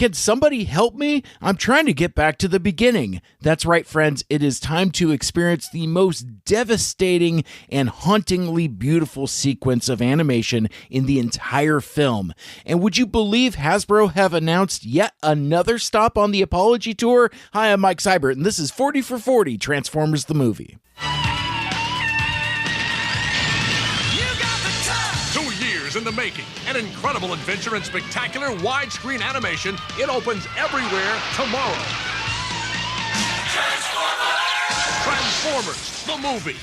Can somebody help me? I'm trying to get back to the beginning. That's right, friends. It is time to experience the most devastating and hauntingly beautiful sequence of animation in the entire film. And would you believe Hasbro have announced yet another stop on the Apology Tour? Hi, I'm Mike Seibert, and this is 40 for 40 Transformers the Movie. 2 years in the making. An incredible adventure in spectacular widescreen animation. It opens everywhere tomorrow. Transformers, the movie.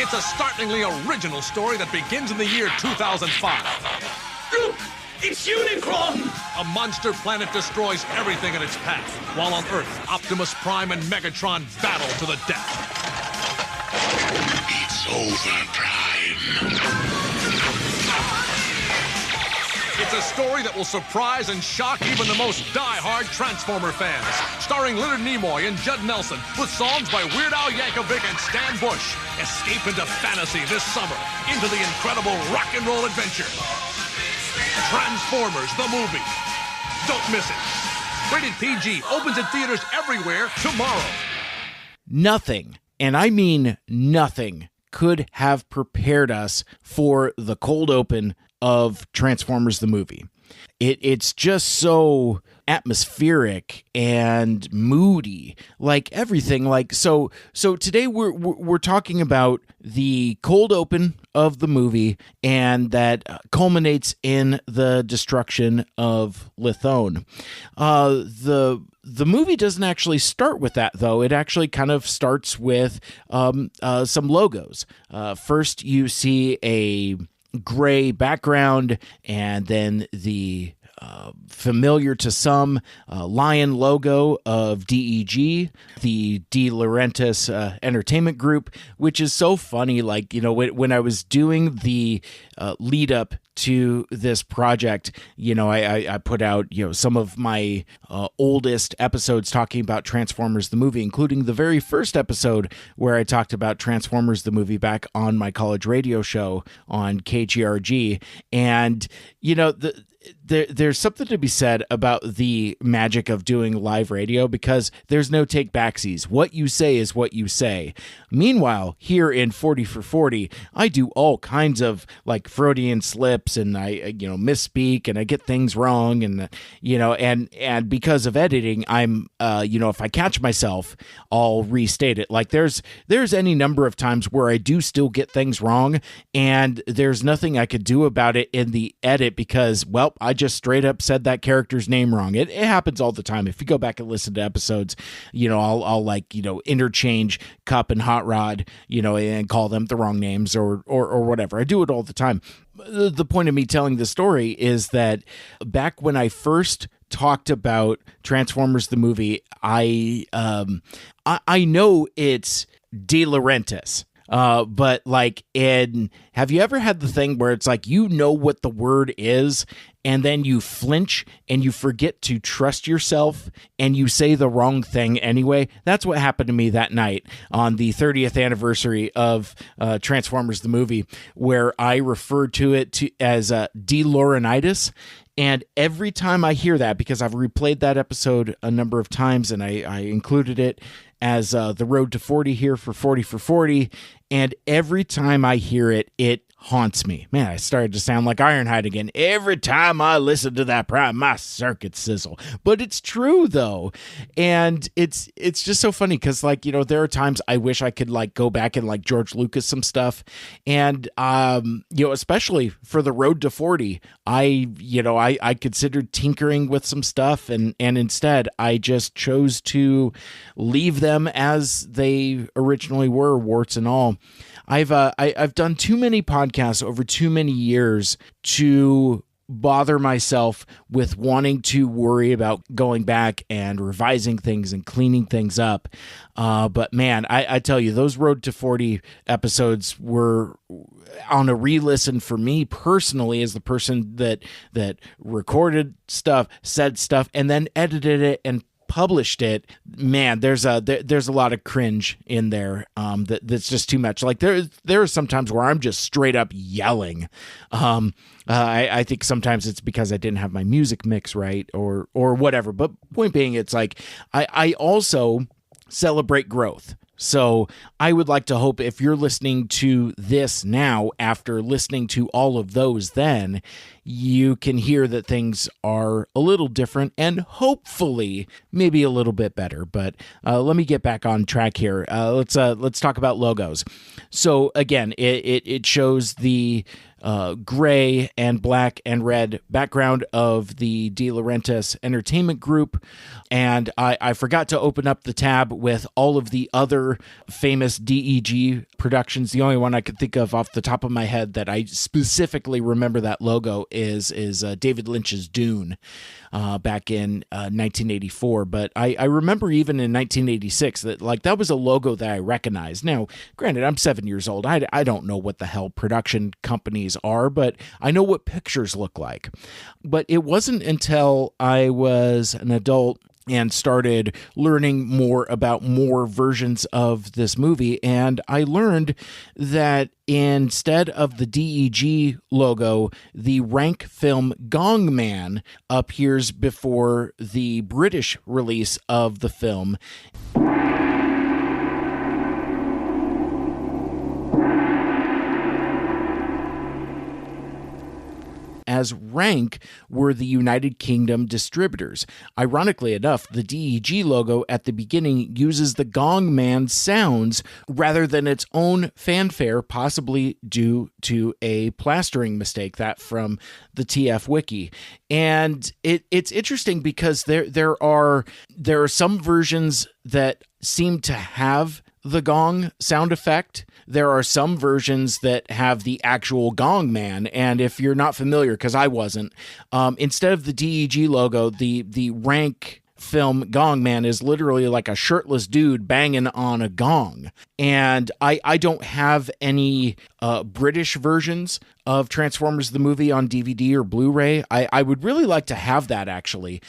It's a startlingly original story that begins in the year 2005. Look! It's Unicron! A monster planet destroys everything in its path, while on Earth, Optimus Prime and Megatron battle to the death. It's over, Prime. It's a story that will surprise and shock even the most die-hard Transformer fans. Starring Leonard Nimoy and Judd Nelson, with songs by Weird Al Yankovic and Stan Bush. Escape into fantasy this summer, into the incredible rock and roll adventure. Transformers, the movie. Don't miss it. Rated PG, opens in theaters everywhere tomorrow. Nothing, and I mean nothing, could have prepared us for the cold open of Transformers the movie. It's just so atmospheric and moody, like everything. Like so today we're talking about the cold open of the movie, and that culminates in the destruction of Lithone. The movie doesn't actually start with that, though. It actually kind of starts with some logos. First, you see a gray background, and then the familiar to some lion logo of DEG, the De Laurentiis Entertainment Group, which is so funny. Like, you know, when I was doing the lead up to this project, you know, I put out, you know, some of my oldest episodes talking about Transformers the movie, including the very first episode where I talked about Transformers the movie back on my college radio show on KGRG. And, you know, there's something to be said about the magic of doing live radio, because there's no take backsies. What you say is what you say. Meanwhile, here in 40 for 40, I do all kinds of like Freudian slips, and I, you know, misspeak, and I get things wrong, and, you know, and because of editing, I'm, you know, if I catch myself, I'll restate it. Like there's any number of times where I do still get things wrong, and there's nothing I could do about it in the edit, because, well, I just straight up said that character's name wrong. It happens all the time. If you go back and listen to episodes, you know, I'll like, you know, interchange Cup and Hot Rod, you know, and call them the wrong names or whatever. I do it all the time. The point of me telling the story is that back when I first talked about Transformers the movie, I know it's De Laurentiis. But like, have you ever had the thing where it's like, you know what the word is, and then you flinch and you forget to trust yourself and you say the wrong thing anyway? That's what happened to me that night on the 30th anniversary of Transformers the movie, where I referred to it as De Laurentitis. And every time I hear that, because I've replayed that episode a number of times, and I included it as the Road to 40 here for 40 for 40, and every time I hear it, it haunts me. Man, I started to sound like Ironhide again. Every time I listen to that Prime, my circuits sizzle. But it's true, though. And it's just so funny, because, like, you know, there are times I wish I could, like, go back and, like, George Lucas some stuff. And, you know, especially for the Road to 40, I considered tinkering with some stuff, and instead I just chose to leave them as they originally were, warts and all. I've done too many podcasts over too many years to bother myself with wanting to worry about going back and revising things and cleaning things up. But man, I tell you, those Road to 40 episodes were on a re-listen for me personally, as the person that recorded stuff, said stuff, and then edited it and published it, man, there's a lot of cringe in there that's just too much. Like there are some times where I'm just straight up yelling. I think sometimes it's because I didn't have my music mix right or whatever. But point being, it's like I also celebrate growth. So I would like to hope if you're listening to this now, after listening to all of those, then you can hear that things are a little different and hopefully maybe a little bit better. But let me get back on track here. Let's talk about logos. So again, it shows the gray and black and red background of the De Laurentiis Entertainment Group. And I forgot to open up the tab with all of the other famous DEG productions. The only one I could think of off the top of my head that I specifically remember that logo is David Lynch's Dune back in 1984. But I remember even in 1986 that was a logo that I recognized. Now, granted, I'm 7 years old. I don't know what the hell production companies are, but I know what pictures look like. But it wasn't until I was an adult and started learning more about more versions of this movie, and I learned that instead of the DEG logo, the Rank Film Gong Man appears before the British release of the film. As Rank were the United Kingdom distributors. Ironically enough, the DEG logo at the beginning uses the Gong Man sounds rather than its own fanfare, possibly due to a plastering mistake, that from the TF Wiki. And it's interesting because there are some versions that seem to have the gong sound effect. There are some versions that have the actual Gong Man, and if you're not familiar, because I wasn't, instead of the DEG logo, the Rank Film Gong Man is literally like a shirtless dude banging on a gong. And I don't have any British versions of Transformers the movie on DVD or Blu-ray. I would really like to have that, actually,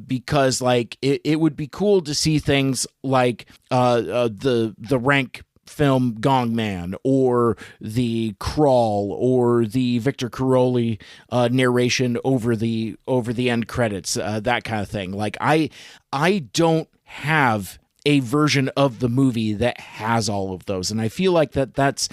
because like it would be cool to see things like the Rank Film Gong Man or the Crawl or the Victor Caroli narration over the end credits, that kind of thing. Like I don't have a version of the movie that has all of those, and I feel like that's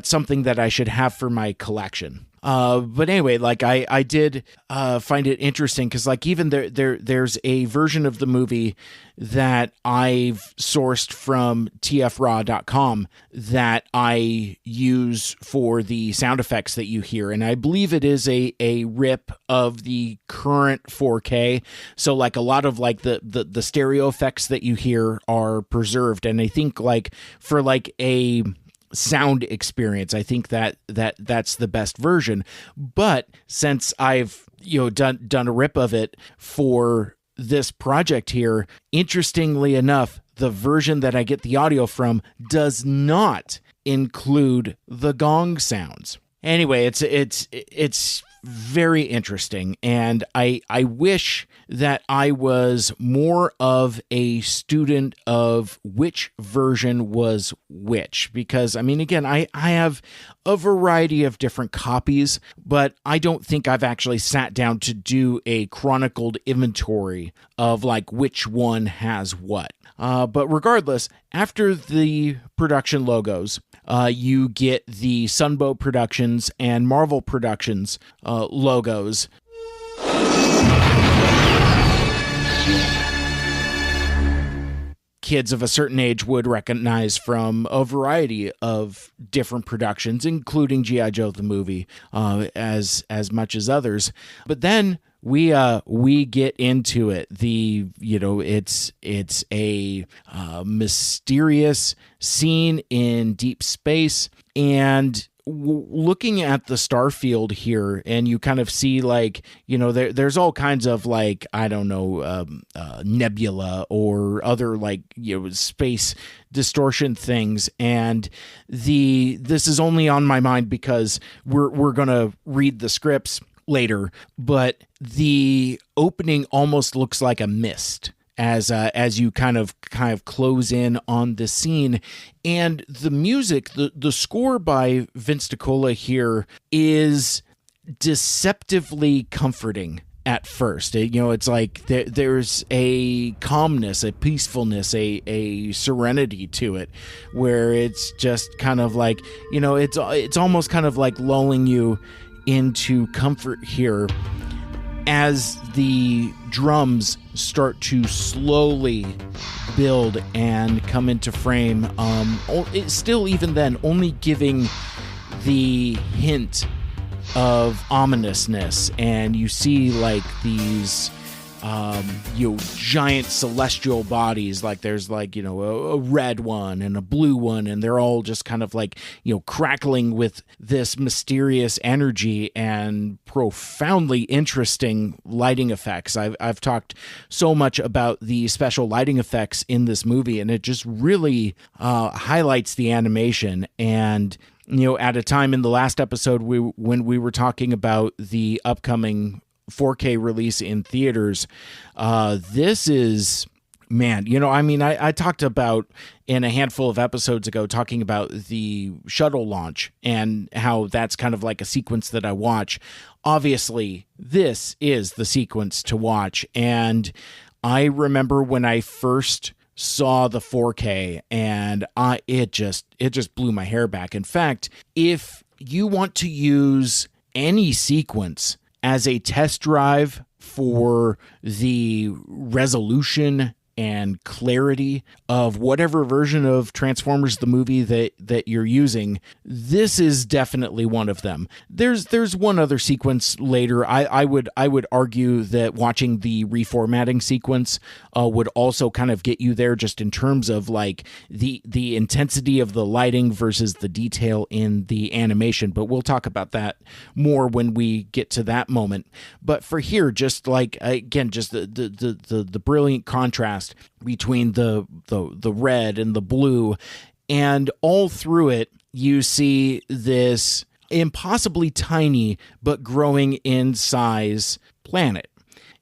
something that I should have for my collection. But anyway, like I did find it interesting because like even there's a version of the movie that I've sourced from tfraw.com that I use for the sound effects that you hear, and I believe it is a rip of the current 4K. So like a lot of like the stereo effects that you hear are preserved, and I think like for like a sound experience, I think that's the best version. But since I've done a rip of it for this project here, interestingly enough, the version that I get the audio from does not include the gong sounds. Anyway, it's very interesting, and I wish that I was more of a student of which version was which, because I mean, again, I have a variety of different copies, but I don't think I've actually sat down to do a chronicled inventory of like which one has what. But regardless, after the production logos, you get the Sunbow Productions and Marvel Productions logos. Kids of a certain age would recognize from a variety of different productions, including G.I. Joe the movie, as much as others. But then we get into it. It's a mysterious scene in deep space, and looking at the starfield here, and you kind of see like, there's all kinds of like, I don't know, nebula or other like, space distortion things. And this is only on my mind because we're going to read the scripts later, but the opening almost looks like a mist as you kind of close in on the scene. And the music, the score by Vince DiCola here is deceptively comforting at first. It's like there's a calmness, a peacefulness, a serenity to it, where it's just kind of like, it's almost kind of like lulling you into comfort here as the drums start to slowly build and come into frame. It's still, even then, only giving the hint of ominousness, and you see like these giant celestial bodies, like there's like a red one and a blue one, and they're all just kind of like crackling with this mysterious energy and profoundly interesting lighting effects. I've talked so much about the special lighting effects in this movie, and it just really highlights the animation. And at a time in the last episode when we were talking about the upcoming 4K release in theaters, this is, man, I talked about in a handful of episodes ago, talking about the shuttle launch and how that's kind of like a sequence that I watch. Obviously, this is the sequence to watch. And I remember when I first saw the 4K, and it just blew my hair back. In fact, if you want to use any sequence as a test drive for the resolution and clarity of whatever version of Transformers the movie that you're using, this is definitely one of them. There's one other sequence later. I would argue that watching the reformatting sequence would also kind of get you there, just in terms of like the intensity of the lighting versus the detail in the animation. But we'll talk about that more when we get to that moment. But for here, just like, again, just the brilliant contrast between the red and the blue, and all through it you see this impossibly tiny but growing in size planet.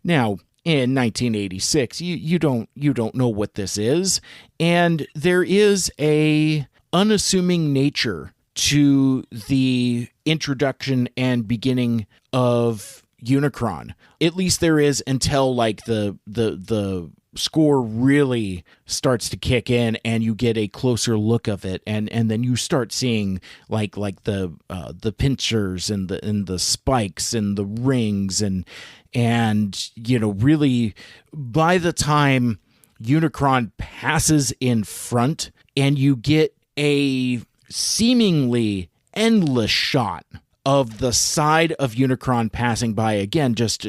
Now, in 1986, you don't know what this is, and there is a unassuming nature to the introduction and beginning of Unicron. At least there is, until like the score really starts to kick in and you get a closer look of it, and then you start seeing like the pincers and the spikes and the rings, and really, by the time Unicron passes in front and you get a seemingly endless shot of the side of Unicron passing by, again, just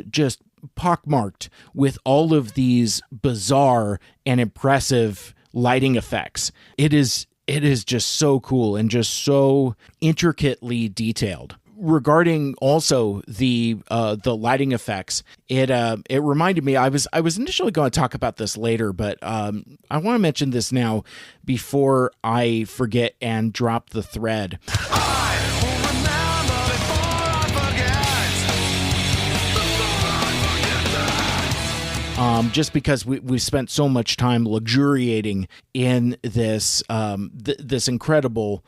pockmarked with all of these bizarre and impressive lighting effects. It is just so cool and just so intricately detailed. Regarding also the lighting effects, it reminded me, I was initially going to talk about this later, but I want to mention this now before I forget and drop the thread. Just because we've spent so much time luxuriating in this this incredible,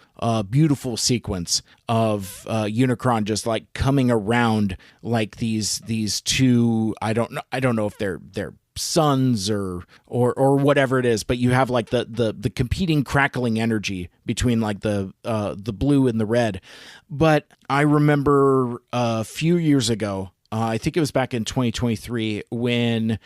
beautiful sequence of Unicron just like coming around like these two. I don't know if they're suns or whatever it is, but you have like the competing crackling energy between like the blue and the red. But I remember a few years ago, I think it was back in 2023, when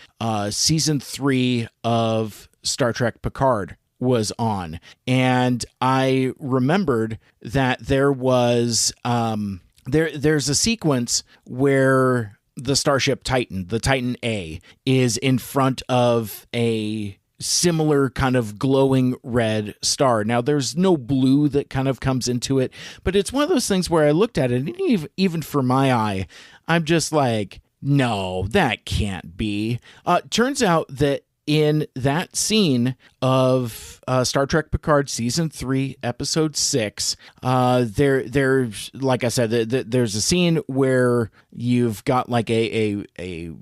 season 3 of Star Trek Picard was on, and I remembered that there was there's a sequence where the starship Titan, the Titan A, is in front of a similar kind of glowing red star. Now, there's no blue that kind of comes into it, but it's one of those things where I looked at it, and even for my eye, I'm just like, no, that can't be. Turns out that in that scene of Star Trek Picard Season 3, Episode 6, there's, like I said, there's a scene where you've got like a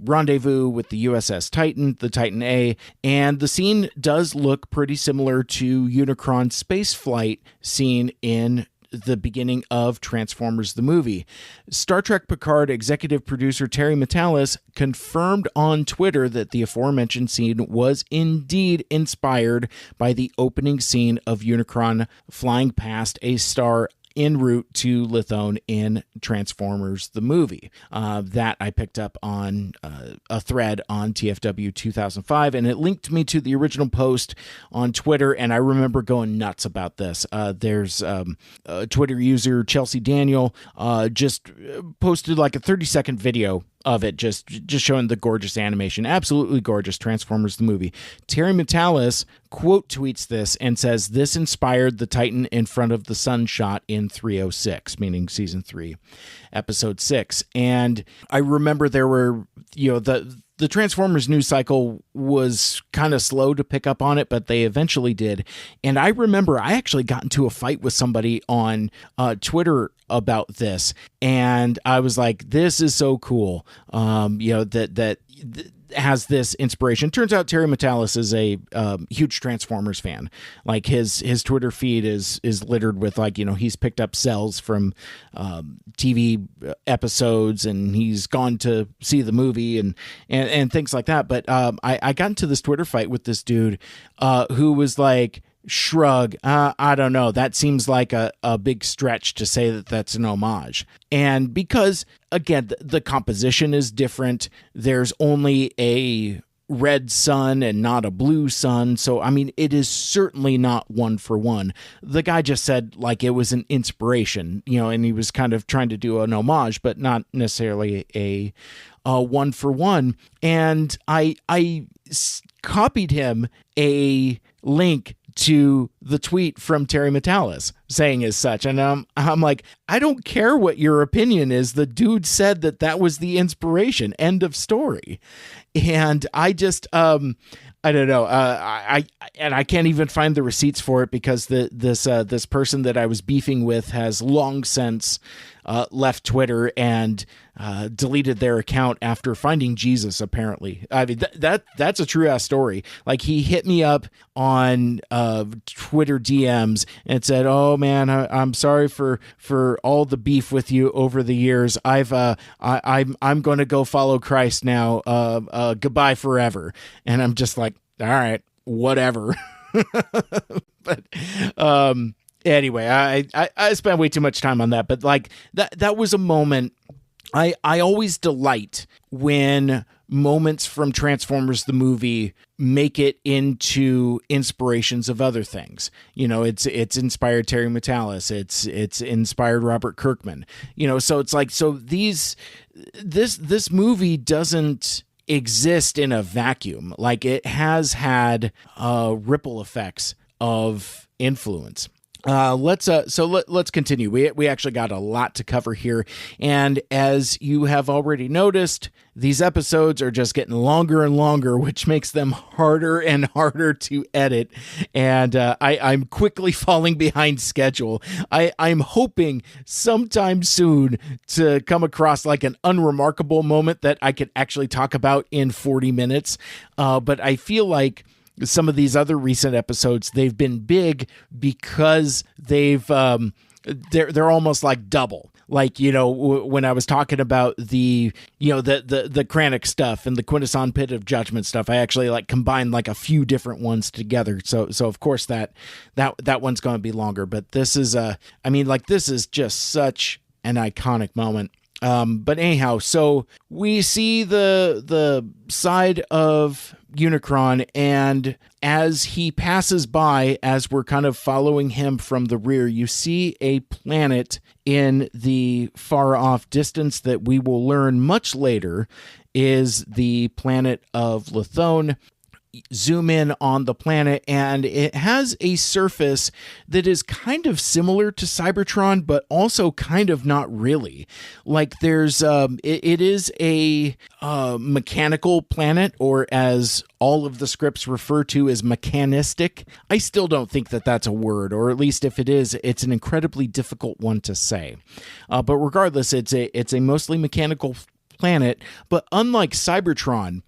rendezvous with the USS Titan, the Titan A, and the scene does look pretty similar to Unicron's space flight scene in the beginning of Transformers the movie. Star Trek Picard executive producer Terry Matalas confirmed on Twitter that the aforementioned scene was indeed inspired by the opening scene of Unicron flying past a star en route to Lithone in Transformers the movie. That I picked up on a thread on TFW 2005, and it linked me to the original post on Twitter, and I remember going nuts about this. There's a Twitter user, Chelsea Daniel, just posted like a 30-second video of it, just showing the gorgeous animation. Absolutely gorgeous. Transformers the movie. Terry Matalas quote tweets this and says, "This inspired the Titan in front of the sun shot in 306," meaning season 3, episode 6. And I remember there were, the Transformers news cycle was kind of slow to pick up on it, but they eventually did. And I remember I actually got into a fight with somebody on Twitter about this, and I was like, "This is so cool." That has this inspiration. Turns out Terry Matalas is a huge Transformers fan. Like his Twitter feed is littered with, like, he's picked up cells from TV episodes, and he's gone to see the movie and things like that. But I got into this Twitter fight with this dude who was like, "Shrug, I don't know, that seems like a big stretch to say that that's an homage." And because, again, the composition is different, there's only a red sun and not a blue sun, so I mean, it is certainly not one for one. The guy just said like it was an inspiration, and he was kind of trying to do an homage, but not necessarily a one for one. And I copied him a link to the tweet from Terry Matalas saying as such. And I'm like, I don't care what your opinion is. The dude said that was the inspiration. End of story. And I just, I don't know. I can't even find the receipts for it because this person that I was beefing with has long since left Twitter and deleted their account after finding Jesus, apparently. I mean, that's a true ass story. Like, he hit me up on Twitter DMs and said, "Oh man, I'm sorry for all the beef with you over the years. I'm going to go follow Christ now. Goodbye forever." And I'm just like, all right, whatever. But anyway, I spent way too much time on that, but like that was a moment. I always delight when moments from Transformers the movie make it into inspirations of other things. It's inspired Terry Matalas. It's inspired Robert Kirkman. So it's like, so this movie doesn't exist in a vacuum. Like, it has had ripple effects of influence. Let's continue. We actually got a lot to cover here, and as you have already noticed, these episodes are just getting longer and longer, which makes them harder and harder to edit, and I'm quickly falling behind schedule. I'm hoping sometime soon to come across like an unremarkable moment that I could actually talk about in 40 minutes, but I feel like some of these other recent episodes, they've been big because they're almost like double. Like, when I was talking about the Kranich stuff and the Quintesson Pit of Judgment stuff, I actually like combined like a few different ones together. So of course that one's going to be longer, but this is this is just such an iconic moment. But anyhow, so we see the side of Unicron, and as he passes by, as we're kind of following him from the rear, you see a planet in the far off distance that we will learn much later is the planet of Lithone. zoom in on the planet, and it has a surface that is kind of similar to Cybertron, but also kind of not really. Like there's it is a mechanical planet, or as all of the scripts refer to as mechanistic. I still don't think that that's a word, or at least if it is, it's an incredibly difficult one to say. But regardless, it's a mostly mechanical planet. But unlike Cybertron,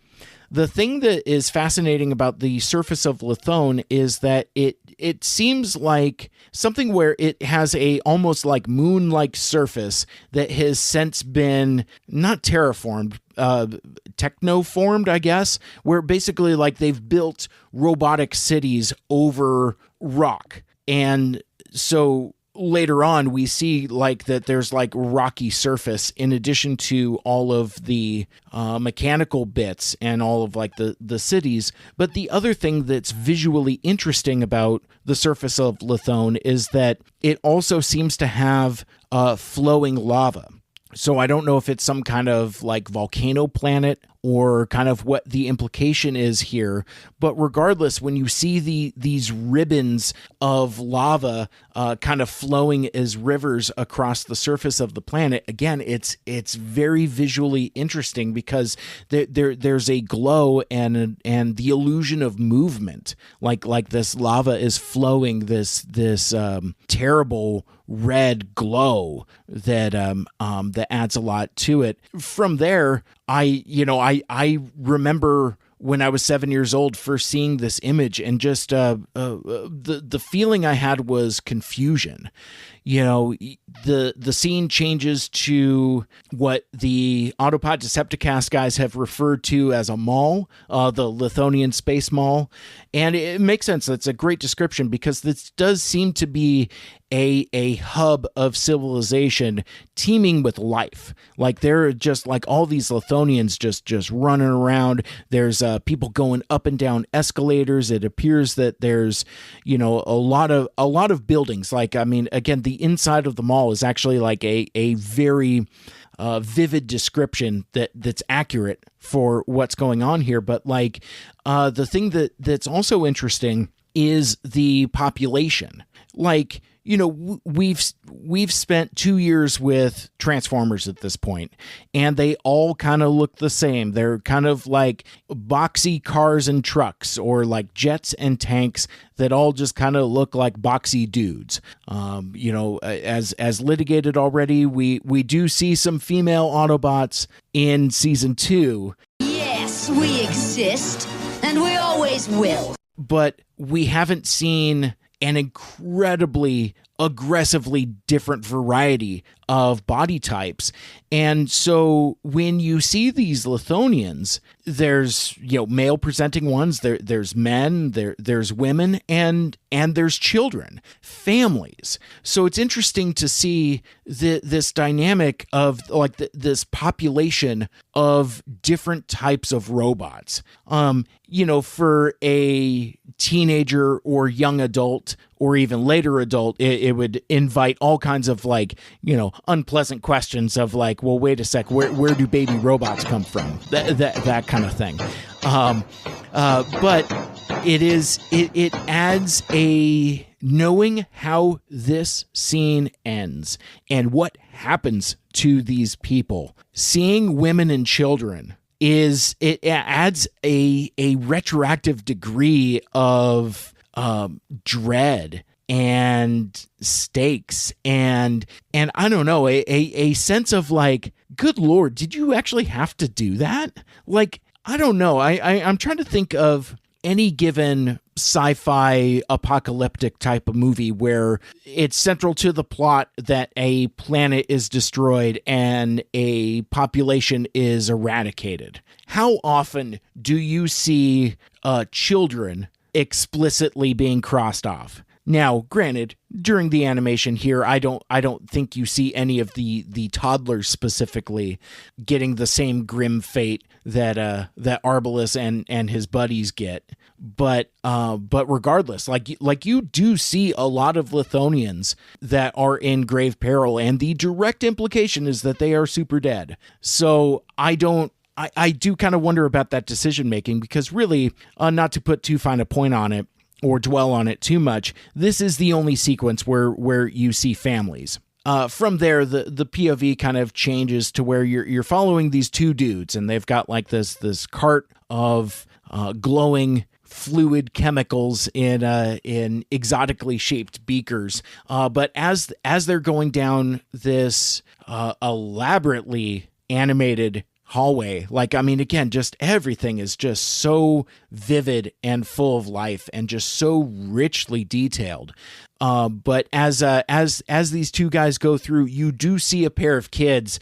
the thing that is fascinating about the surface of Lithone is that it seems like something where it has a almost like moon-like surface that has since been not terraformed, technoformed, I guess, where basically like they've built robotic cities over rock. And so later on, we see like that there's like rocky surface in addition to all of the mechanical bits and all of like the cities. But the other thing that's visually interesting about the surface of Lithone is that it also seems to have flowing lava. So I don't know if it's some kind of like volcano planet or kind of what the implication is here. But regardless, when you see these ribbons of lava kind of flowing as rivers across the surface of the planet, again, it's very visually interesting because there's a glow and the illusion of movement, like this lava is flowing this terrible red glow that that adds a lot to it. From there, I remember when I was 7 years old first seeing this image, and just the feeling I had was confusion. The scene changes to what the Autobot Decepticast guys have referred to as a mall, the Lithonian Space Mall. And it makes sense. That's a great description because this does seem to be a hub of civilization teeming with life. Like there are just like all these Lithonians just running around. There's people going up and down escalators. It appears that there's, a lot of buildings. Like, I mean, again, the inside of the mall is actually like a very vivid description that's accurate for what's going on here. But like the thing that's also interesting is the population. Like, we've spent 2 years with Transformers at this point, and they all kind of look the same. They're kind of like boxy cars and trucks, or like jets and tanks that all just kind of look like boxy dudes. As litigated already, we do see some female Autobots in season 2. Yes, we exist, and we always will. But we haven't seen an incredibly aggressively different variety of body types. And so when you see these Lithonians, there's male presenting ones, there's men, there's women, and there's children, families. So it's interesting to see this dynamic of like this population of different types of robots. For a teenager or young adult or even later adult, it would invite all kinds of like, unpleasant questions of like, well, wait a sec, where do baby robots come from? That kind of thing. But it adds a knowing how this scene ends and what happens to these people. Seeing women and children it adds a retroactive degree of dread and stakes and I don't know, a sense of like, good Lord, did you actually have to do that? Like, I don't know. I'm trying to think of any given sci-fi apocalyptic type of movie where it's central to the plot that a planet is destroyed and a population is eradicated. How often do you see children explicitly being crossed off? Now, granted, during the animation here, I don't think you see any of the toddlers specifically getting the same grim fate that Arbalest and his buddies get. But regardless, like you do see a lot of Lithonians that are in grave peril, and the direct implication is that they are super dead. So I don't I do kind of wonder about that decision making, because really, not to put too fine a point on it or dwell on it too much, this is the only sequence where you see families. From there, the POV kind of changes to where you're following these two dudes, and they've got like this cart of glowing fluid chemicals in exotically shaped beakers. But as they're going down this elaborately animated hallway, like, I mean, again, just everything is just so vivid and full of life and just so richly detailed. But as these two guys go through, you do see a pair of kids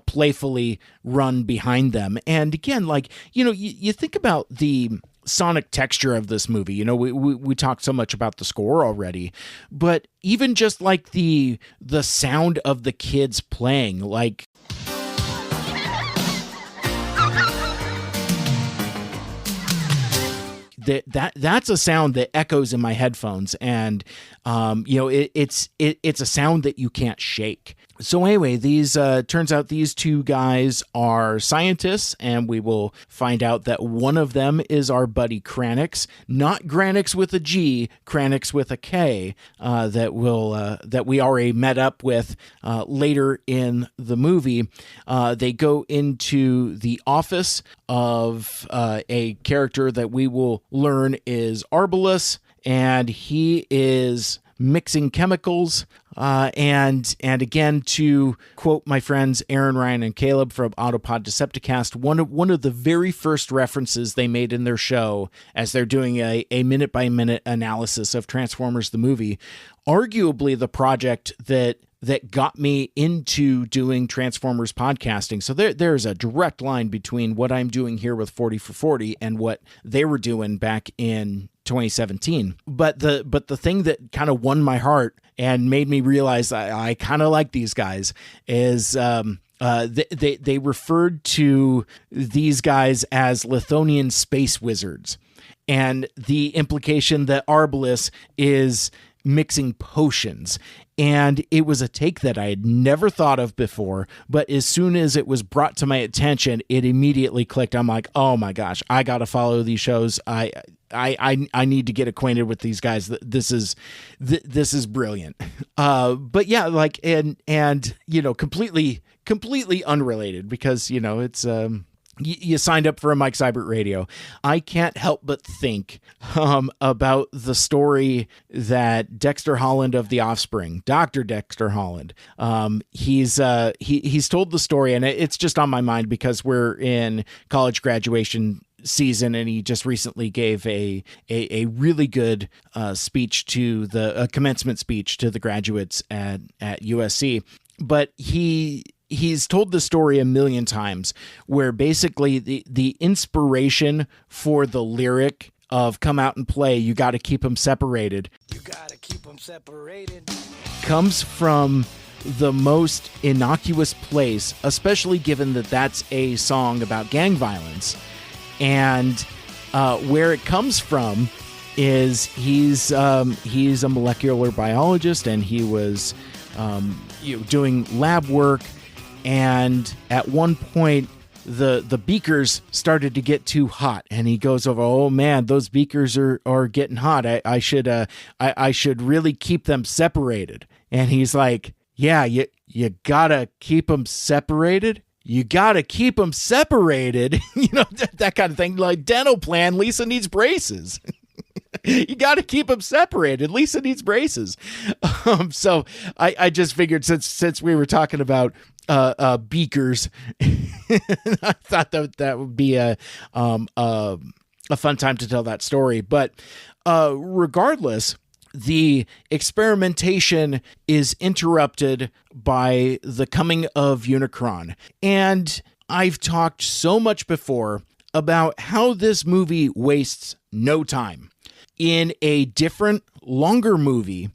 playfully run behind them. And again, like, you know, you think about the sonic texture of this movie. You know, we talked so much about the score already, but even just like the sound of the kids playing, like, that's a sound that echoes in my headphones, and you know, it's a sound that you can't shake. So anyway, these turns out these two guys are scientists, and we will find out that one of them is our buddy Kranix, not Granix with a G, Kranix with a K, that we already met up with later in the movie. They go into the office of a character that we will learn is Arbalest, and he is mixing chemicals. And again, to quote my friends Aaron, Ryan, and Caleb from Autopod Decepticast, one of the very first references they made in their show, as they're doing a minute-by-minute analysis of Transformers the movie, arguably the project that got me into doing Transformers podcasting. So there's a direct line between what I'm doing here with 40 for 40 and what they were doing back in 2017. But the thing that kind of won my heart and made me realize I kind of like these guys is they referred to these guys as Lithonian space wizards, and the implication that Arbalest is mixing potions. And it was a take that I had never thought of before, but as soon as it was brought to my attention, it immediately clicked. I'm like, oh my gosh, I got to follow these shows. I need to get acquainted with these guys. This is brilliant. But yeah, like, and you know, completely unrelated, because, you know, it's you signed up for a Mike Seibert radio. I can't help but think about the story that Dexter Holland of The Offspring, Dr. Dexter Holland, he's told the story, and it's just on my mind because we're in college graduation season, and he just recently gave a really good speech to the commencement speech to the graduates at USC. But he's told the story a million times, where basically the inspiration for the lyric of "come out and play, you got to keep them separated," comes from the most innocuous place, especially given that that's a song about gang violence. And where it comes from is he's a molecular biologist, and he was doing lab work. And at one point, the beakers started to get too hot, and he goes over, "Oh man, those beakers are getting hot. I should really keep them separated." And he's like, "Yeah, you gotta keep them separated. You gotta keep them separated." You know, that kind of thing. Like, dental plan, Lisa needs braces. You got to keep them separated. Lisa needs braces. So I just figured, since we were talking about beakers, I thought that would be a fun time to tell that story. But regardless, the experimentation is interrupted by the coming of Unicron. And I've talked so much before about how this movie wastes no time. In a different, longer movie,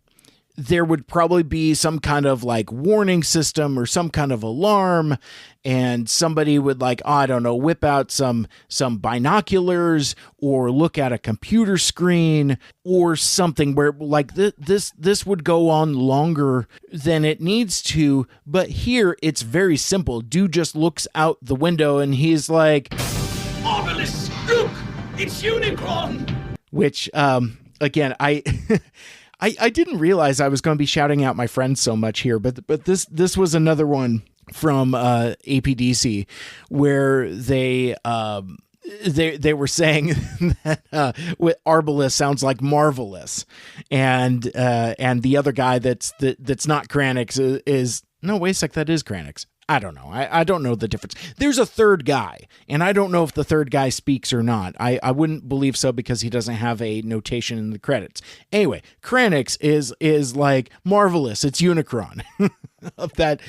there would probably be some kind of like warning system or some kind of alarm, and somebody would like, I don't know, whip out some binoculars or look at a computer screen or something where like this would go on longer than it needs to. But here it's very simple. Dude just looks out the window and he's like, Obelisk, look, it's Unicron. Which, again, I didn't realize I was going to be shouting out my friends so much here, but this was another one from APDC where they were saying that Arbalest sounds like Marvelous, and the other guy that's not Kranix is no, wait a sec, that is Kranix. I don't know. I don't know the difference. There's a third guy, and I don't know if the third guy speaks or not. I wouldn't believe so because he doesn't have a notation in the credits. Anyway, Kranix is like Marvelous. It's Unicron of that.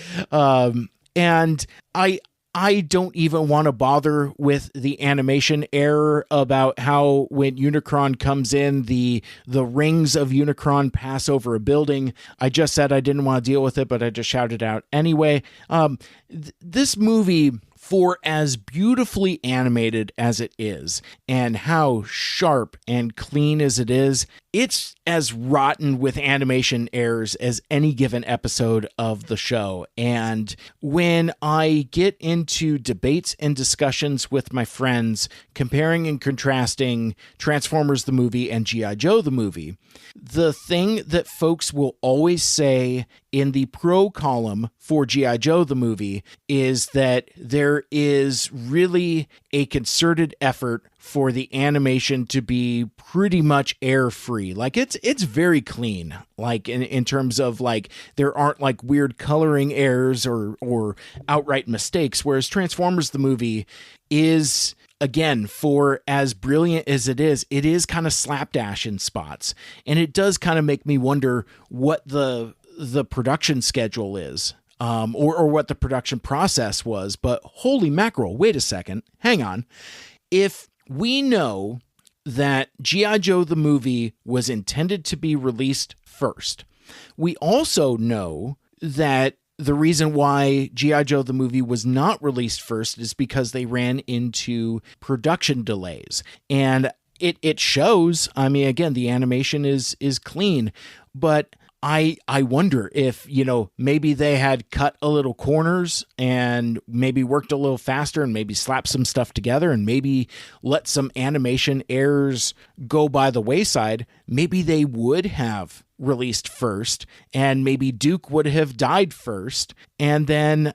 And I don't even want to bother with the animation error about how when Unicron comes in, the rings of Unicron pass over a building. I just said I didn't want to deal with it, but I just shouted out anyway. This movie, for as beautifully animated as it is and how sharp and clean as it is, it's as rotten with animation errors as any given episode of the show. And when I get into debates and discussions with my friends comparing and contrasting Transformers the movie and G.I. Joe the movie, the thing that folks will always say in the pro column for G.I. Joe the movie is that there is really a concerted effort for the animation to be pretty much error-free. Like it's very clean, like in terms of like there aren't like weird coloring errors or outright mistakes, whereas Transformers the movie is, again, for as brilliant as it is kind of slapdash in spots. And it does kind of make me wonder what the production schedule is, or what the production process was. But holy mackerel, wait a second, hang on. If we know that G.I. Joe the movie was intended to be released first, we also know that the reason why G.I. Joe the movie was not released first is because they ran into production delays. And it shows. I mean, again, the animation is clean, but I wonder if, maybe they had cut a little corners and maybe worked a little faster and maybe slapped some stuff together and maybe let some animation errors go by the wayside. Maybe they would have released first, and maybe Duke would have died first, and then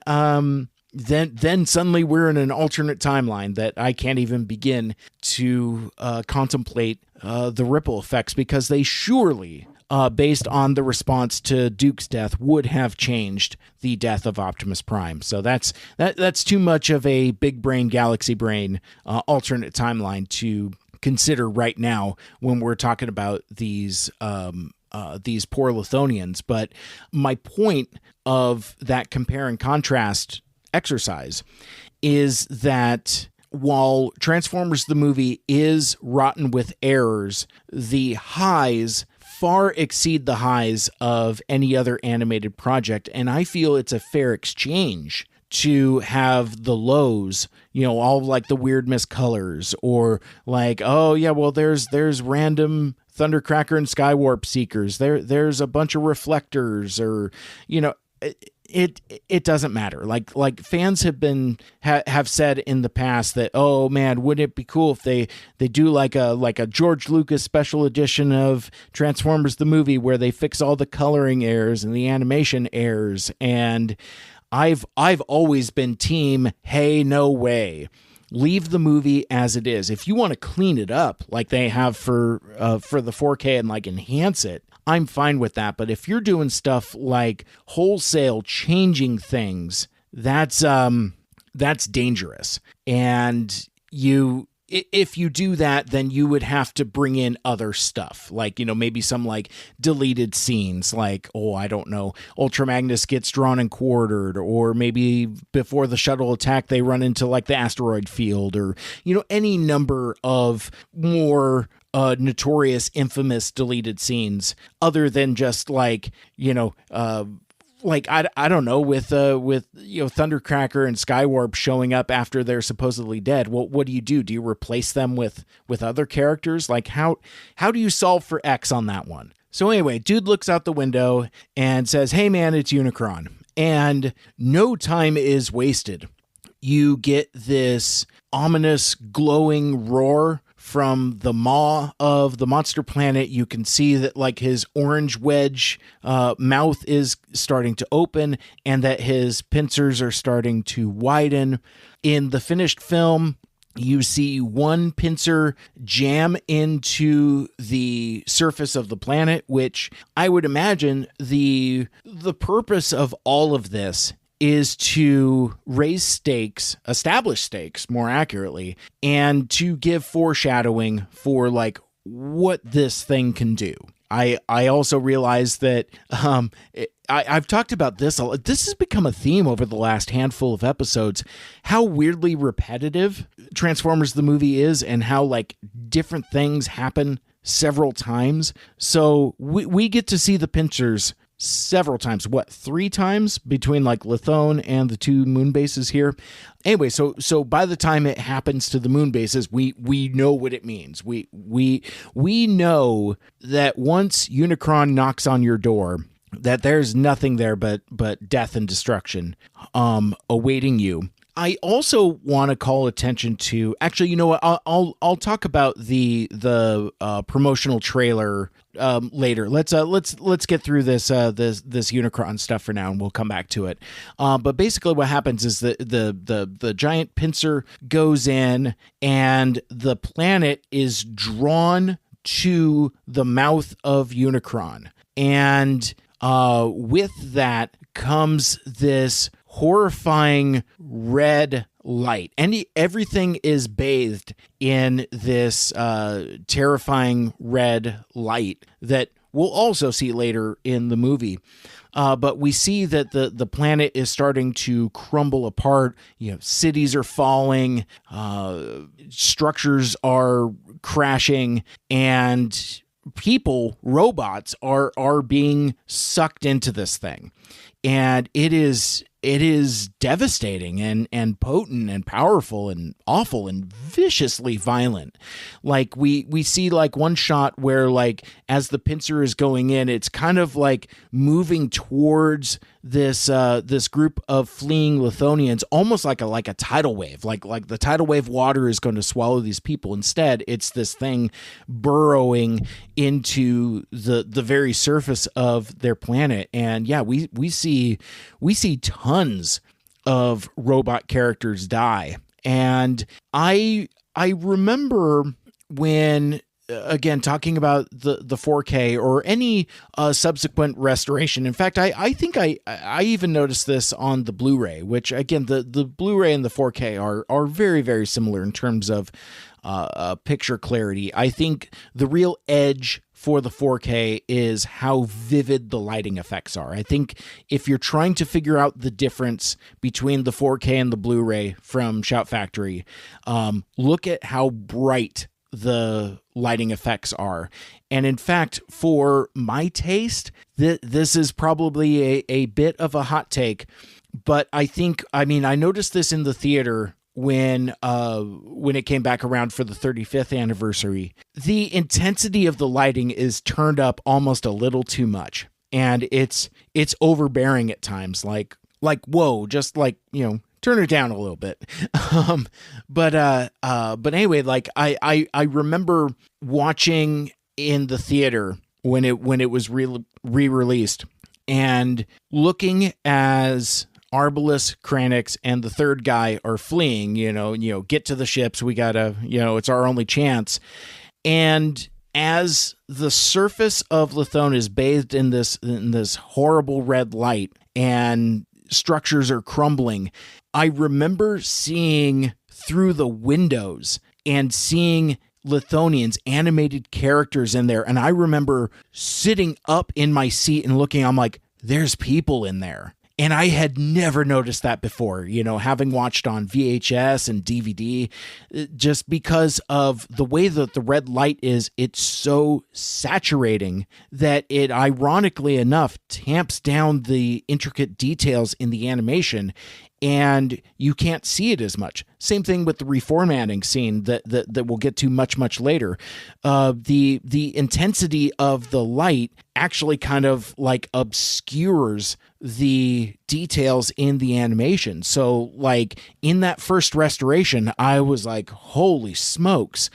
suddenly we're in an alternate timeline that I can't even begin to contemplate the ripple effects, because they surely, based on the response to Duke's death, would have changed the death of Optimus Prime. So that's too much of a big brain, galaxy brain alternate timeline to consider right now when we're talking about these poor Lithonians. But my point of that compare and contrast exercise is that while Transformers the movie is rotten with errors, the highs far exceed the highs of any other animated project, and I feel it's a fair exchange to have the lows, all like the weird miscolors, or like, oh yeah, well there's random Thundercracker and Skywarp Seekers, there's a bunch of reflectors, or it doesn't matter. Like fans have said in the past that, oh man, wouldn't it be cool if they do like a George Lucas special edition of Transformers the movie where they fix all the coloring errors and the animation errors. And I've always been team, hey, no way. Leave the movie as it is. If you want to clean it up like they have for the 4K and like enhance it, I'm fine with that. But if you're doing stuff like wholesale changing things, that's dangerous. And if you do that, then you would have to bring in other stuff, like, maybe some like deleted scenes, like, oh, I don't know, Ultra Magnus gets drawn and quartered, or maybe before the shuttle attack, they run into like the asteroid field, or, any number of more notorious, infamous deleted scenes, other than just like, I don't know, with Thundercracker and Skywarp showing up after they're supposedly dead. Well, what do? Do you replace them with other characters? Like how do you solve for X on that one? So anyway, dude looks out the window and says, "Hey man, it's Unicron." And no time is wasted. You get this ominous glowing roar from the maw of the monster planet. You can see that like his orange wedge mouth is starting to open and that his pincers are starting to widen. In the finished film, you see one pincer jam into the surface of the planet, which I would imagine the purpose of all of this is to raise stakes, establish stakes more accurately, and to give foreshadowing for like what this thing can do. I also realized that I've talked about this a lot. This has become a theme over the last handful of episodes, how weirdly repetitive Transformers the movie is and how like different things happen several times. So we get to see the pincers several times, 3 times between like Lithone and the 2 moon bases here. Anyway, so by the time it happens to the moon bases, we know what it means. We know that once Unicron knocks on your door, that there's nothing there but death and destruction awaiting you. I also want to call attention to, actually, you know what? I'll talk about the promotional trailer later. Let's get through this Unicron stuff for now, and we'll come back to it. But basically, what happens is that the giant pincer goes in, and the planet is drawn to the mouth of Unicron, and with that comes this horrifying red light, and everything is bathed in this terrifying red light that we'll also see later in the movie. But we see that the planet is starting to crumble apart. Cities are falling, structures are crashing, and robots are being sucked into this thing. And it is devastating and potent and powerful and awful and viciously violent. Like we see like one shot where like as the pincer is going in, it's kind of like moving towards this group of fleeing Lithonians, almost like a tidal wave, like the tidal wave water is going to swallow these people. Instead, it's this thing burrowing into the very surface of their planet. And yeah, we see tons of robot characters die. And I remember when, again, talking about the 4K or any subsequent restoration. In fact, I think I even noticed this on the Blu-ray, which again, the Blu-ray and the 4K are very, very similar in terms of picture clarity. I think the real edge for the 4K is how vivid the lighting effects are. I think if you're trying to figure out the difference between the 4K and the Blu-ray from Shout Factory, look at how bright the lighting effects are. And in fact, for my taste, this is probably a bit of a hot take, but I noticed this in the theater when it came back around for the 35th anniversary. The intensity of the lighting is turned up almost a little too much, and it's overbearing at times. Like whoa, just like, turn it down a little bit. But anyway, like I remember watching in the theater when it was re-released and looking as Arbalest, Kranix, and the third guy are fleeing, get to the ships. We gotta, it's our only chance. And as the surface of Lithone is bathed in this horrible red light and structures are crumbling, I remember seeing through the windows and seeing Lithonians, animated characters in there. And I remember sitting up in my seat and looking, I'm like, there's people in there. And I had never noticed that before, having watched on VHS and DVD, just because of the way that the red light is, it's so saturating that it, ironically enough, tamps down the intricate details in the animation, and you can't see it as much. Same thing with the reformatting scene that we'll get to much later. The intensity of the light actually kind of like obscures the details in the animation. So like in that first restoration, I was like, holy smokes.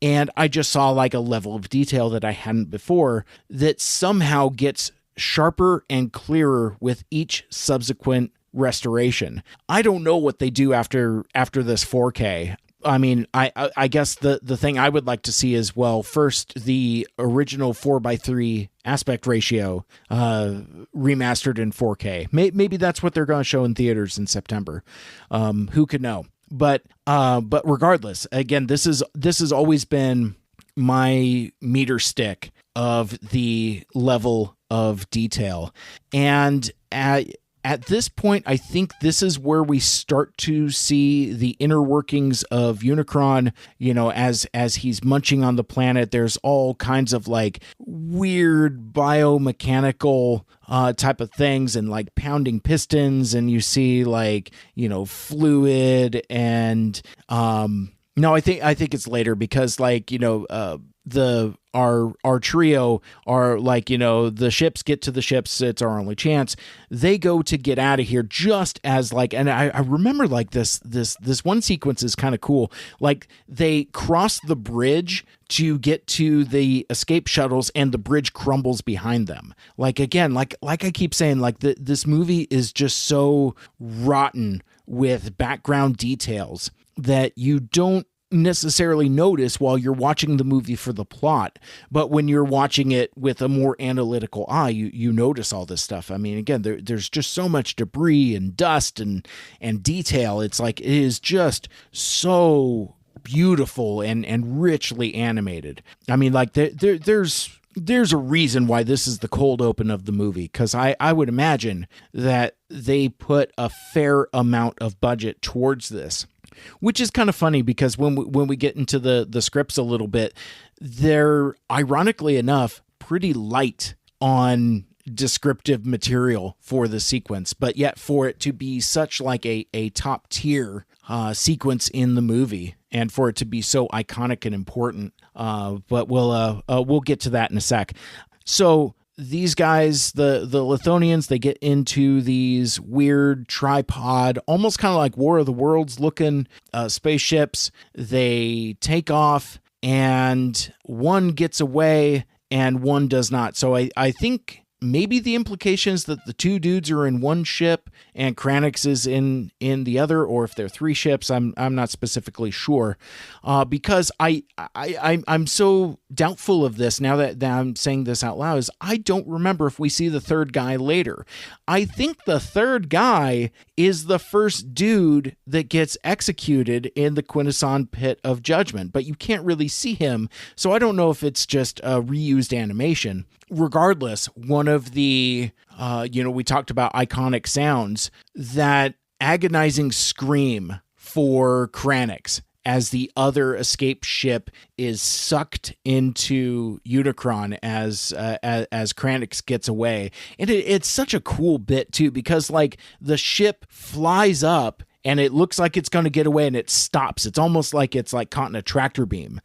And I just saw like a level of detail that I hadn't before that somehow gets sharper and clearer with each subsequent restoration. I don't know what they do after this 4K. I mean, I guess the thing I would like to see is, well, first the original 4:3 aspect ratio remastered in 4K. Maybe that's what they're going to show in theaters in September. Who could know? But regardless, again, this has always been my meter stick of the level of detail, and at this point, I think this is where we start to see the inner workings of Unicron, as he's munching on the planet. There's all kinds of like weird biomechanical type of things and like pounding pistons, and you see like, fluid and no, I think it's later because like, our trio are like, the ships get to the ships. It's our only chance. They go to get out of here just as like, and I remember like this one sequence is kind of cool. Like they cross the bridge to get to the escape shuttles and the bridge crumbles behind them. Like, again, like I keep saying, like this movie is just so rotten with background details that you don't necessarily notice while you're watching the movie for the plot, but when you're watching it with a more analytical eye, you notice all this stuff. I mean, again, there's just so much debris and dust and detail. It's like, it is just so beautiful and richly animated. I mean, like there's a reason why this is the cold open of the movie, because I would imagine that they put a fair amount of budget towards this. Which is kind of funny because when we get into the scripts a little bit, they're, ironically enough, pretty light on descriptive material for the sequence, but yet for it to be such like a top tier sequence in the movie, and for it to be so iconic and important. But we'll get to that in a sec. So these guys, the Lithonians, they get into these weird tripod, almost kind of like War of the Worlds looking spaceships. They take off, and one gets away and one does not. So I think maybe the implication is that the two dudes are in one ship and Kranix is in the other, or if they're three ships, I'm not specifically sure, because I'm so doubtful of this now that I'm saying this out loud. Is I don't remember if we see the third guy later. I think the third guy is the first dude that gets executed in the Quintesson Pit of Judgment, but you can't really see him, so I don't know if it's just a reused animation. Regardless, one of the, we talked about iconic sounds, that agonizing scream for Kranix as the other escape ship is sucked into Unicron as Kranix gets away. And it's such a cool bit too, because like the ship flies up and it looks like it's going to get away and it stops. It's almost like it's like caught in a tractor beam.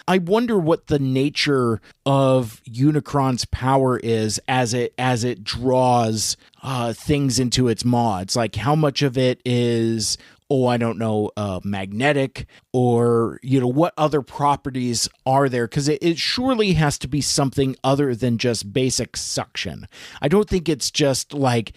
I wonder what the nature of Unicron's power is as it draws things into its maw. It's like, how much of it is, magnetic, or, what other properties are there? Because it surely has to be something other than just basic suction. I don't think it's just like,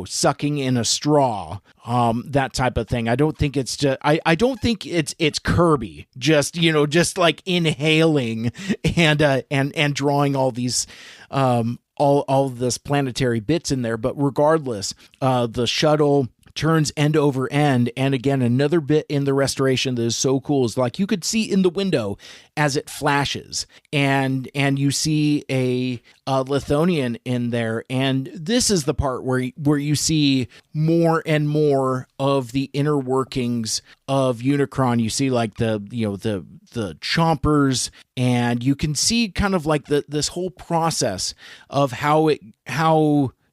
sucking in a straw, that type of thing. I don't think it's just, I don't think it's Kirby just like inhaling and drawing all these, all this planetary bits in there. But regardless, the shuttle turns end over end. And again, another bit in the restoration that is so cool is like you could see in the window as it flashes, and you see a Lithonian in there. And this is the part where you see more and more of the inner workings of Unicron. You see like the chompers, and you can see kind of like this whole process of how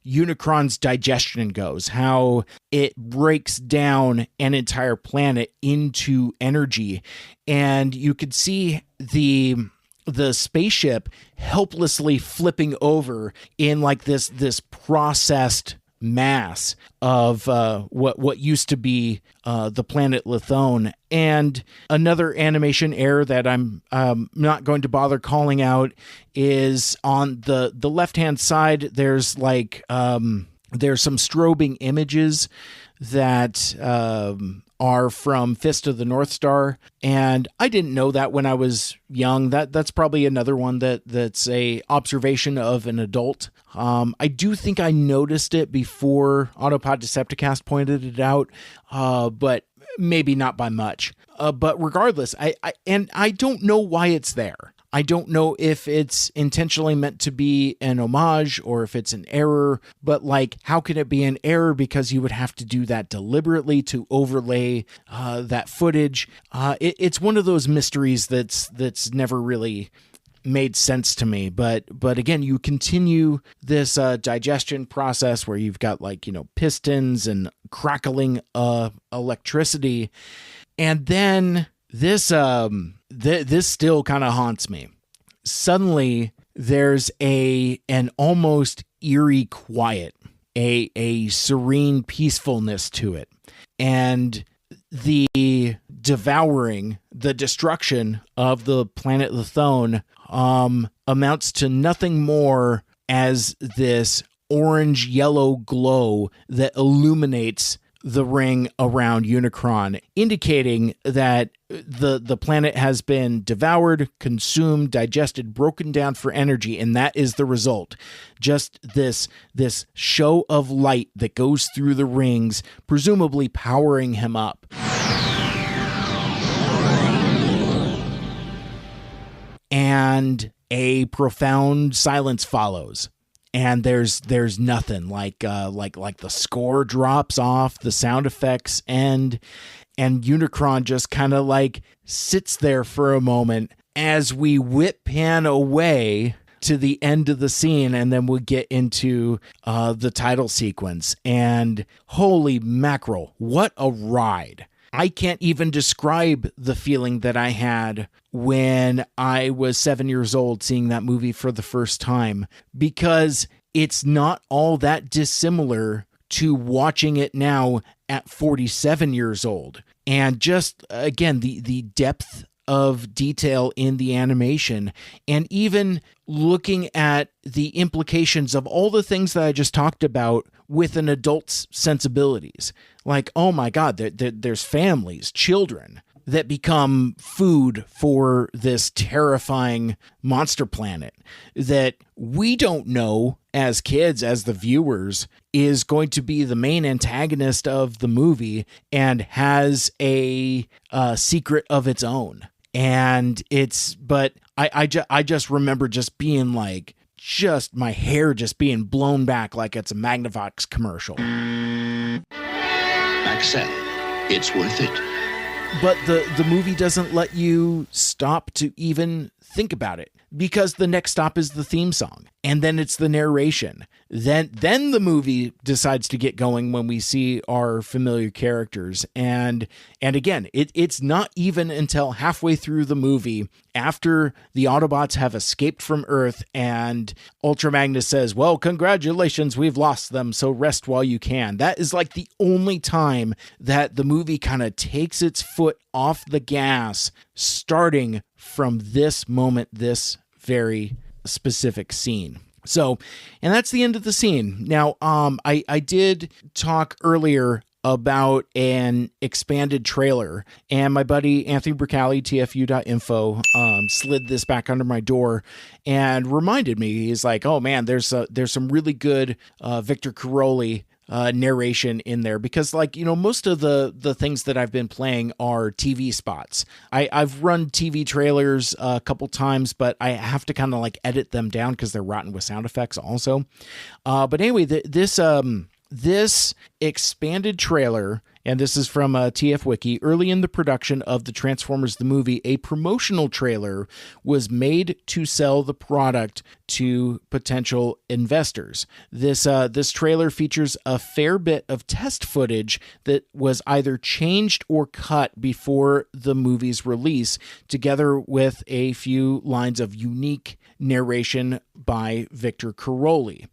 Unicron's digestion goes, how it breaks down an entire planet into energy. And you could see the spaceship helplessly flipping over in like this processed mass of what used to be the planet Lithone. And another animation error that I'm not going to bother calling out is on the left-hand side. There's like there's some strobing images that are from Fist of the North Star, and I didn't know that when I was young. That's probably another one that's a observation of an adult. I do think I noticed it before Autopod Decepticast pointed it out, but maybe not by much. But regardless, I don't know why it's there. I don't know if it's intentionally meant to be an homage or if it's an error, but like, how can it be an error? Because you would have to do that deliberately to overlay that footage. It's one of those mysteries that's never really made sense to me. But again, you continue this digestion process where you've got like, pistons and crackling electricity. And then this still kind of haunts me. Suddenly there's an almost eerie quiet, a serene peacefulness to it. And the destruction of the planet Lithone amounts to nothing more as this orange-yellow glow that illuminates the ring around Unicron, indicating that the planet has been devoured, consumed, digested, broken down for energy, and that is the result. Just this show of light that goes through the rings, presumably powering him up. And a profound silence follows. And there's nothing, like the score drops off, the sound effects end, and Unicron just kind of like sits there for a moment as we whip pan away to the end of the scene, and then we'll get into the title sequence. And holy mackerel, what a ride. I can't even describe the feeling that I had when I was 7 years old seeing that movie for the first time, because it's not all that dissimilar to watching it now at 47 years old. And just, again, the depth of detail in the animation, and even looking at the implications of all the things that I just talked about with an adult's sensibilities. Like, oh my God, there's families, children that become food for this terrifying monster planet that we don't know as kids, as the viewers, is going to be the main antagonist of the movie and has a secret of its own. And but I just remember just being like, just my hair just being blown back like it's a Magnavox commercial. Accent, it's worth it. But the movie doesn't let you stop to even think about it, because the next stop is the theme song, and then it's the narration. Then the movie decides to get going when we see our familiar characters. And again, it's not even until halfway through the movie, after the Autobots have escaped from Earth and Ultra Magnus says, well, congratulations, we've lost them, so rest while you can. That is like the only time that the movie kind of takes its foot off the gas, starting from this moment, this very specific scene. So, and that's the end of the scene. Now, I did talk earlier about an expanded trailer, and my buddy Anthony Bricali, tfu.info, slid this back under my door and reminded me. He's like, oh man, there's some really good Victor Caroli narration in there, because like, most of the things that I've been playing are TV spots. I've run TV trailers a couple times, but I have to kind of like edit them down because they're rotten with sound effects also. But anyway, this expanded trailer, and this is from TF Wiki, early in the production of the Transformers the movie, a promotional trailer was made to sell the product to potential investors. This trailer features a fair bit of test footage that was either changed or cut before the movie's release, together with a few lines of unique narration by Victor Caroli.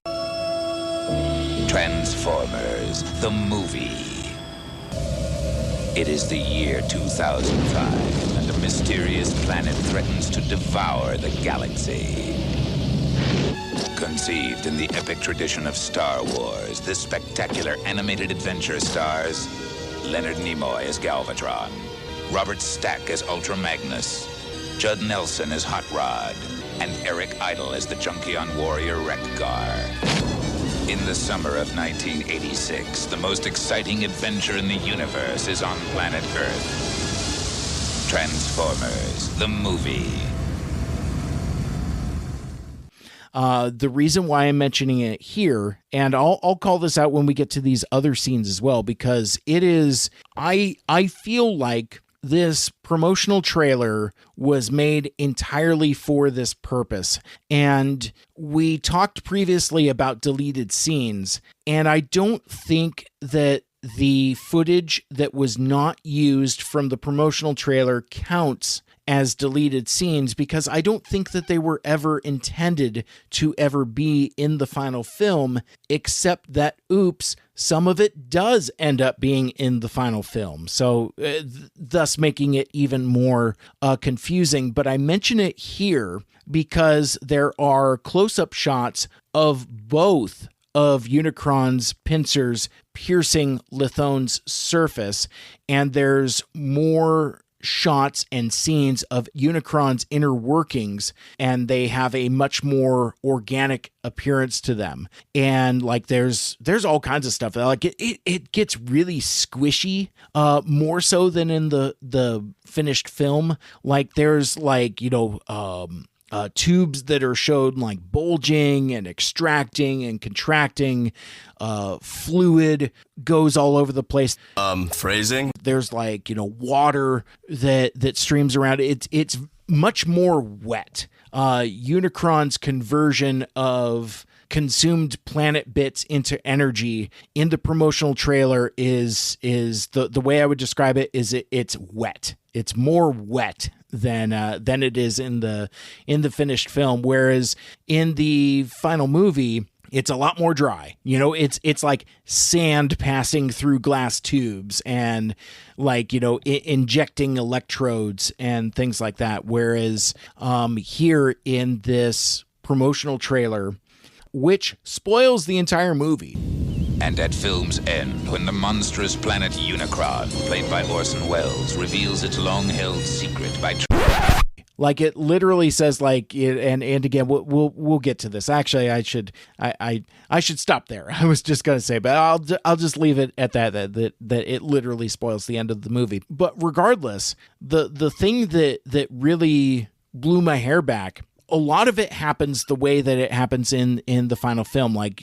Transformers, the movie. It is the year 2005, and a mysterious planet threatens to devour the galaxy. Conceived in the epic tradition of Star Wars, this spectacular animated adventure stars Leonard Nimoy as Galvatron, Robert Stack as Ultra Magnus, Judd Nelson as Hot Rod, and Eric Idle as the Junkion Warrior Wreck-Gar. In the summer of 1986, the most exciting adventure in the universe is on planet Earth. Transformers, the movie. The reason why I'm mentioning it here, and I'll call this out when we get to these other scenes as well, because it is, I feel like this promotional trailer was made entirely for this purpose. And we talked previously about deleted scenes, and I don't think that the footage that was not used from the promotional trailer counts as deleted scenes, because I don't think that they were ever intended to ever be in the final film, except that, oops, some of it does end up being in the final film. So thus making it even more confusing. But I mention it here because there are close-up shots of both of Unicron's pincers piercing Lithone's surface, and there's more shots and scenes of Unicron's inner workings, and they have a much more organic appearance to them. And like there's all kinds of stuff, like it gets really squishy, more so than in the finished film. Like there's like, tubes that are showed like bulging and extracting and contracting. Fluid goes all over the place. Phrasing. There's like, water that streams around. It's much more wet. Unicron's conversion of consumed planet bits into energy in the promotional trailer is the way I would describe it is it's wet. It's more wet than it is in the finished film, whereas in the final movie it's a lot more dry. It's like sand passing through glass tubes and like, injecting electrodes and things like that. Whereas here in this promotional trailer, which spoils the entire movie. And at film's end, when the monstrous planet Unicron, played by Orson Welles, reveals its long-held secret by... Like it literally says like it, and again we'll get to this. Actually, I should stop there. I was just gonna say, but I'll just leave it at that it literally spoils the end of the movie. But regardless, the thing that really blew my hair back, a lot of it happens the way that it happens in the final film. Like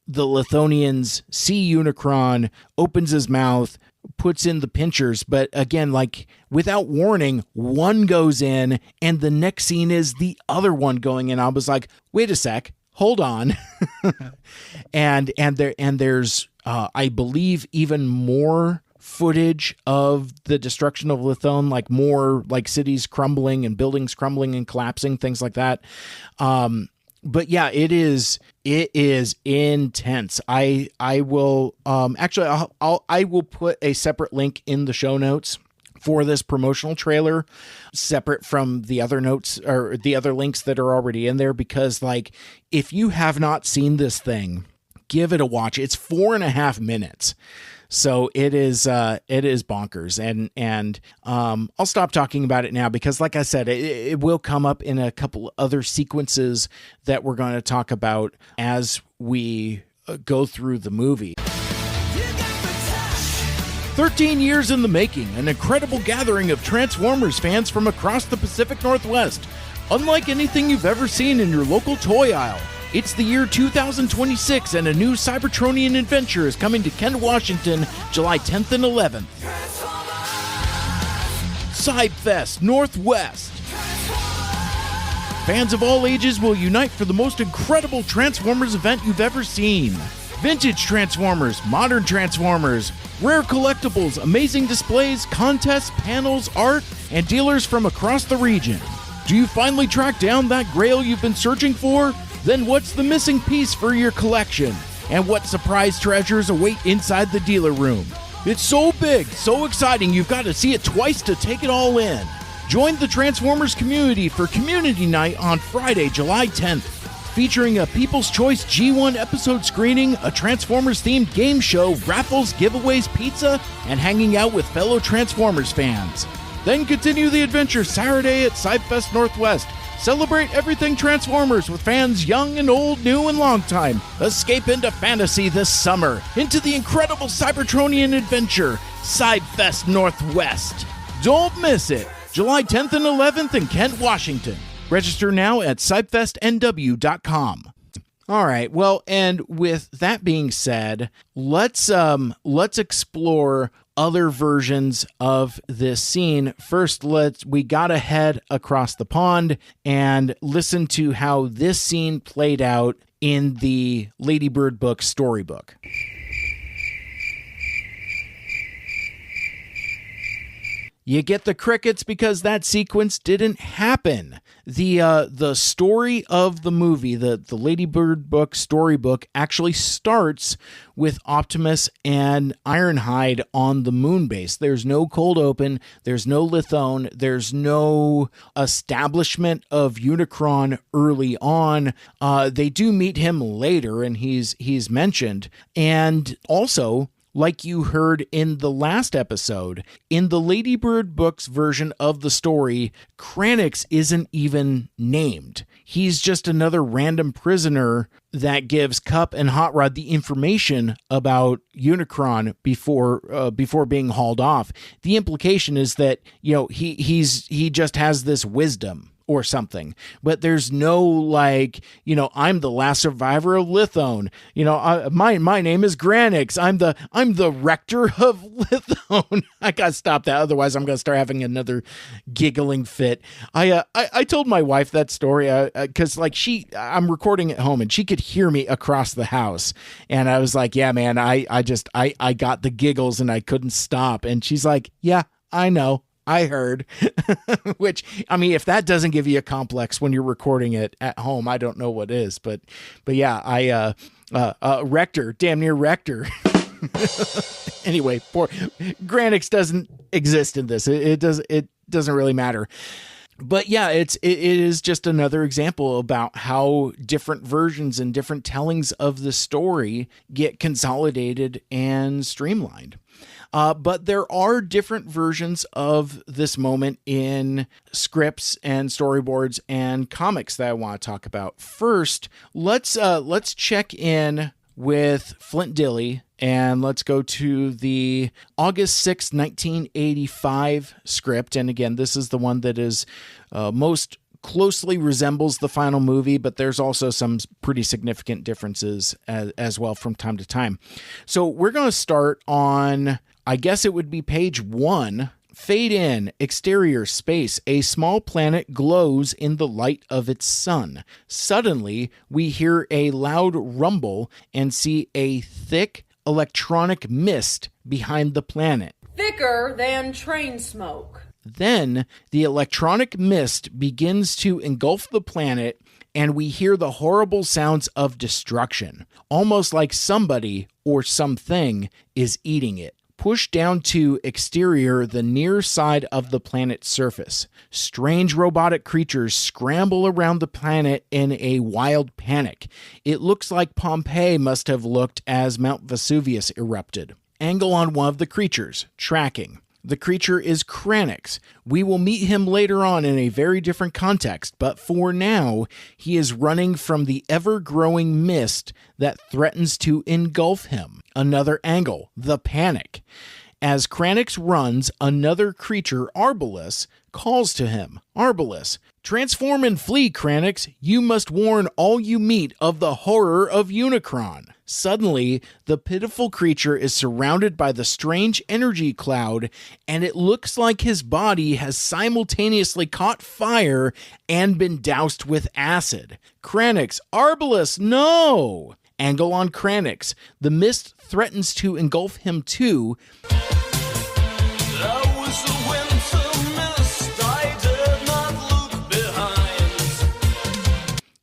the Lithonians see Unicron, opens his mouth, puts in the pinchers, but again, like without warning, one goes in and the next scene is the other one going in. I was like, wait a sec, hold on. and there's I believe even more footage of the destruction of Lithone, like more like cities crumbling and buildings crumbling and collapsing, things like that. But yeah, it is intense. I will actually I will put a separate link in the show notes for this promotional trailer, separate from the other notes or the other links that are already in there, because like if you have not seen this thing, give it a watch. It's 4.5 minutes. So it is bonkers, and I'll stop talking about it now because, like I said, it will come up in a couple other sequences that we're going to talk about as we go through the movie. 13 years in the making, an incredible gathering of Transformers fans from across the Pacific Northwest. Unlike anything you've ever seen in your local toy aisle, it's the year 2026 and a new Cybertronian adventure is coming to Kent, Washington, July 10th and 11th. CybFest Northwest. Fans of all ages will unite for the most incredible Transformers event you've ever seen. Vintage Transformers, modern Transformers, rare collectibles, amazing displays, contests, panels, art, and dealers from across the region. Do you finally track down that grail you've been searching for? Then what's the missing piece for your collection? And what surprise treasures await inside the dealer room? It's so big, so exciting, you've got to see it twice to take it all in. Join the Transformers community for Community Night on Friday, July 10th. Featuring a People's Choice G1 episode screening, a Transformers-themed game show, raffles, giveaways, pizza, and hanging out with fellow Transformers fans. Then continue the adventure Saturday at CybFest Northwest. Celebrate everything Transformers with fans young and old, new and long time. Escape into fantasy this summer, into the incredible Cybertronian adventure, CybFest Northwest. Don't miss it! July 10th and 11th in Kent, Washington. Register now at CybFestNW.com. All right. Well, and with that being said, let's explore other versions of this scene. First, we gotta head across the pond and listen to how this scene played out in the Lady Bird book storybook. You get the crickets because that sequence didn't happen. The story of the movie, the Lady Bird book storybook, actually starts with Optimus and Ironhide on the moon base. There's no cold open, there's no Lithone, there's no establishment of Unicron early on. They do meet him later, and he's mentioned. And also, like you heard in the last episode, in the Lady Bird books version of the story, Kranix isn't even named. He's just another random prisoner that gives Cup and Hot Rod the information about Unicron before being hauled off. The implication is that, he just has this wisdom or something, but there's no I'm the last survivor of Lithone. My name is Granix. I'm the rector of Lithone. I gotta stop that, otherwise I'm gonna start having another giggling fit. I told my wife that story because I'm recording at home and she could hear me across the house, and I was like, yeah, man, I got the giggles and I couldn't stop, and she's like, yeah, I know. I heard. Which, if that doesn't give you a complex when you're recording it at home, I don't know what is. But yeah, rector, damn near rector. Anyway, poor Granix doesn't exist in this. It doesn't really matter. But yeah, it is just another example about how different versions and different tellings of the story get consolidated and streamlined. But there are different versions of this moment in scripts and storyboards and comics that I want to talk about. First, let's check in with Flint Dille, and let's go to the August 6, 1985 script. And again, this is the one that is most closely resembles the final movie, but there's also some pretty significant differences as well from time to time. So we're going to start on, I guess it would be page 1. Fade in, exterior, space. A small planet glows in the light of its sun. Suddenly, we hear a loud rumble and see a thick electronic mist behind the planet. Thicker than train smoke. Then, the electronic mist begins to engulf the planet, and we hear the horrible sounds of destruction, almost like somebody or something is eating it. Push down to exterior, the near side of the planet's surface. Strange robotic creatures scramble around the planet in a wild panic. It looks like Pompeii must have looked as Mount Vesuvius erupted. Angle on one of the creatures. Tracking. The creature is Kranix. We will meet him later on in a very different context, but for now, he is running from the ever-growing mist that threatens to engulf him. Another angle, the panic. As Kranix runs, another creature, Arbalest, calls to him. Arbalest, transform and flee, Kranix. You must warn all you meet of the horror of Unicron. Suddenly, the pitiful creature is surrounded by the strange energy cloud, and it looks like his body has simultaneously caught fire and been doused with acid. Kranix, Arbalest, no! Angle on Kranix. The mist threatens to engulf him too.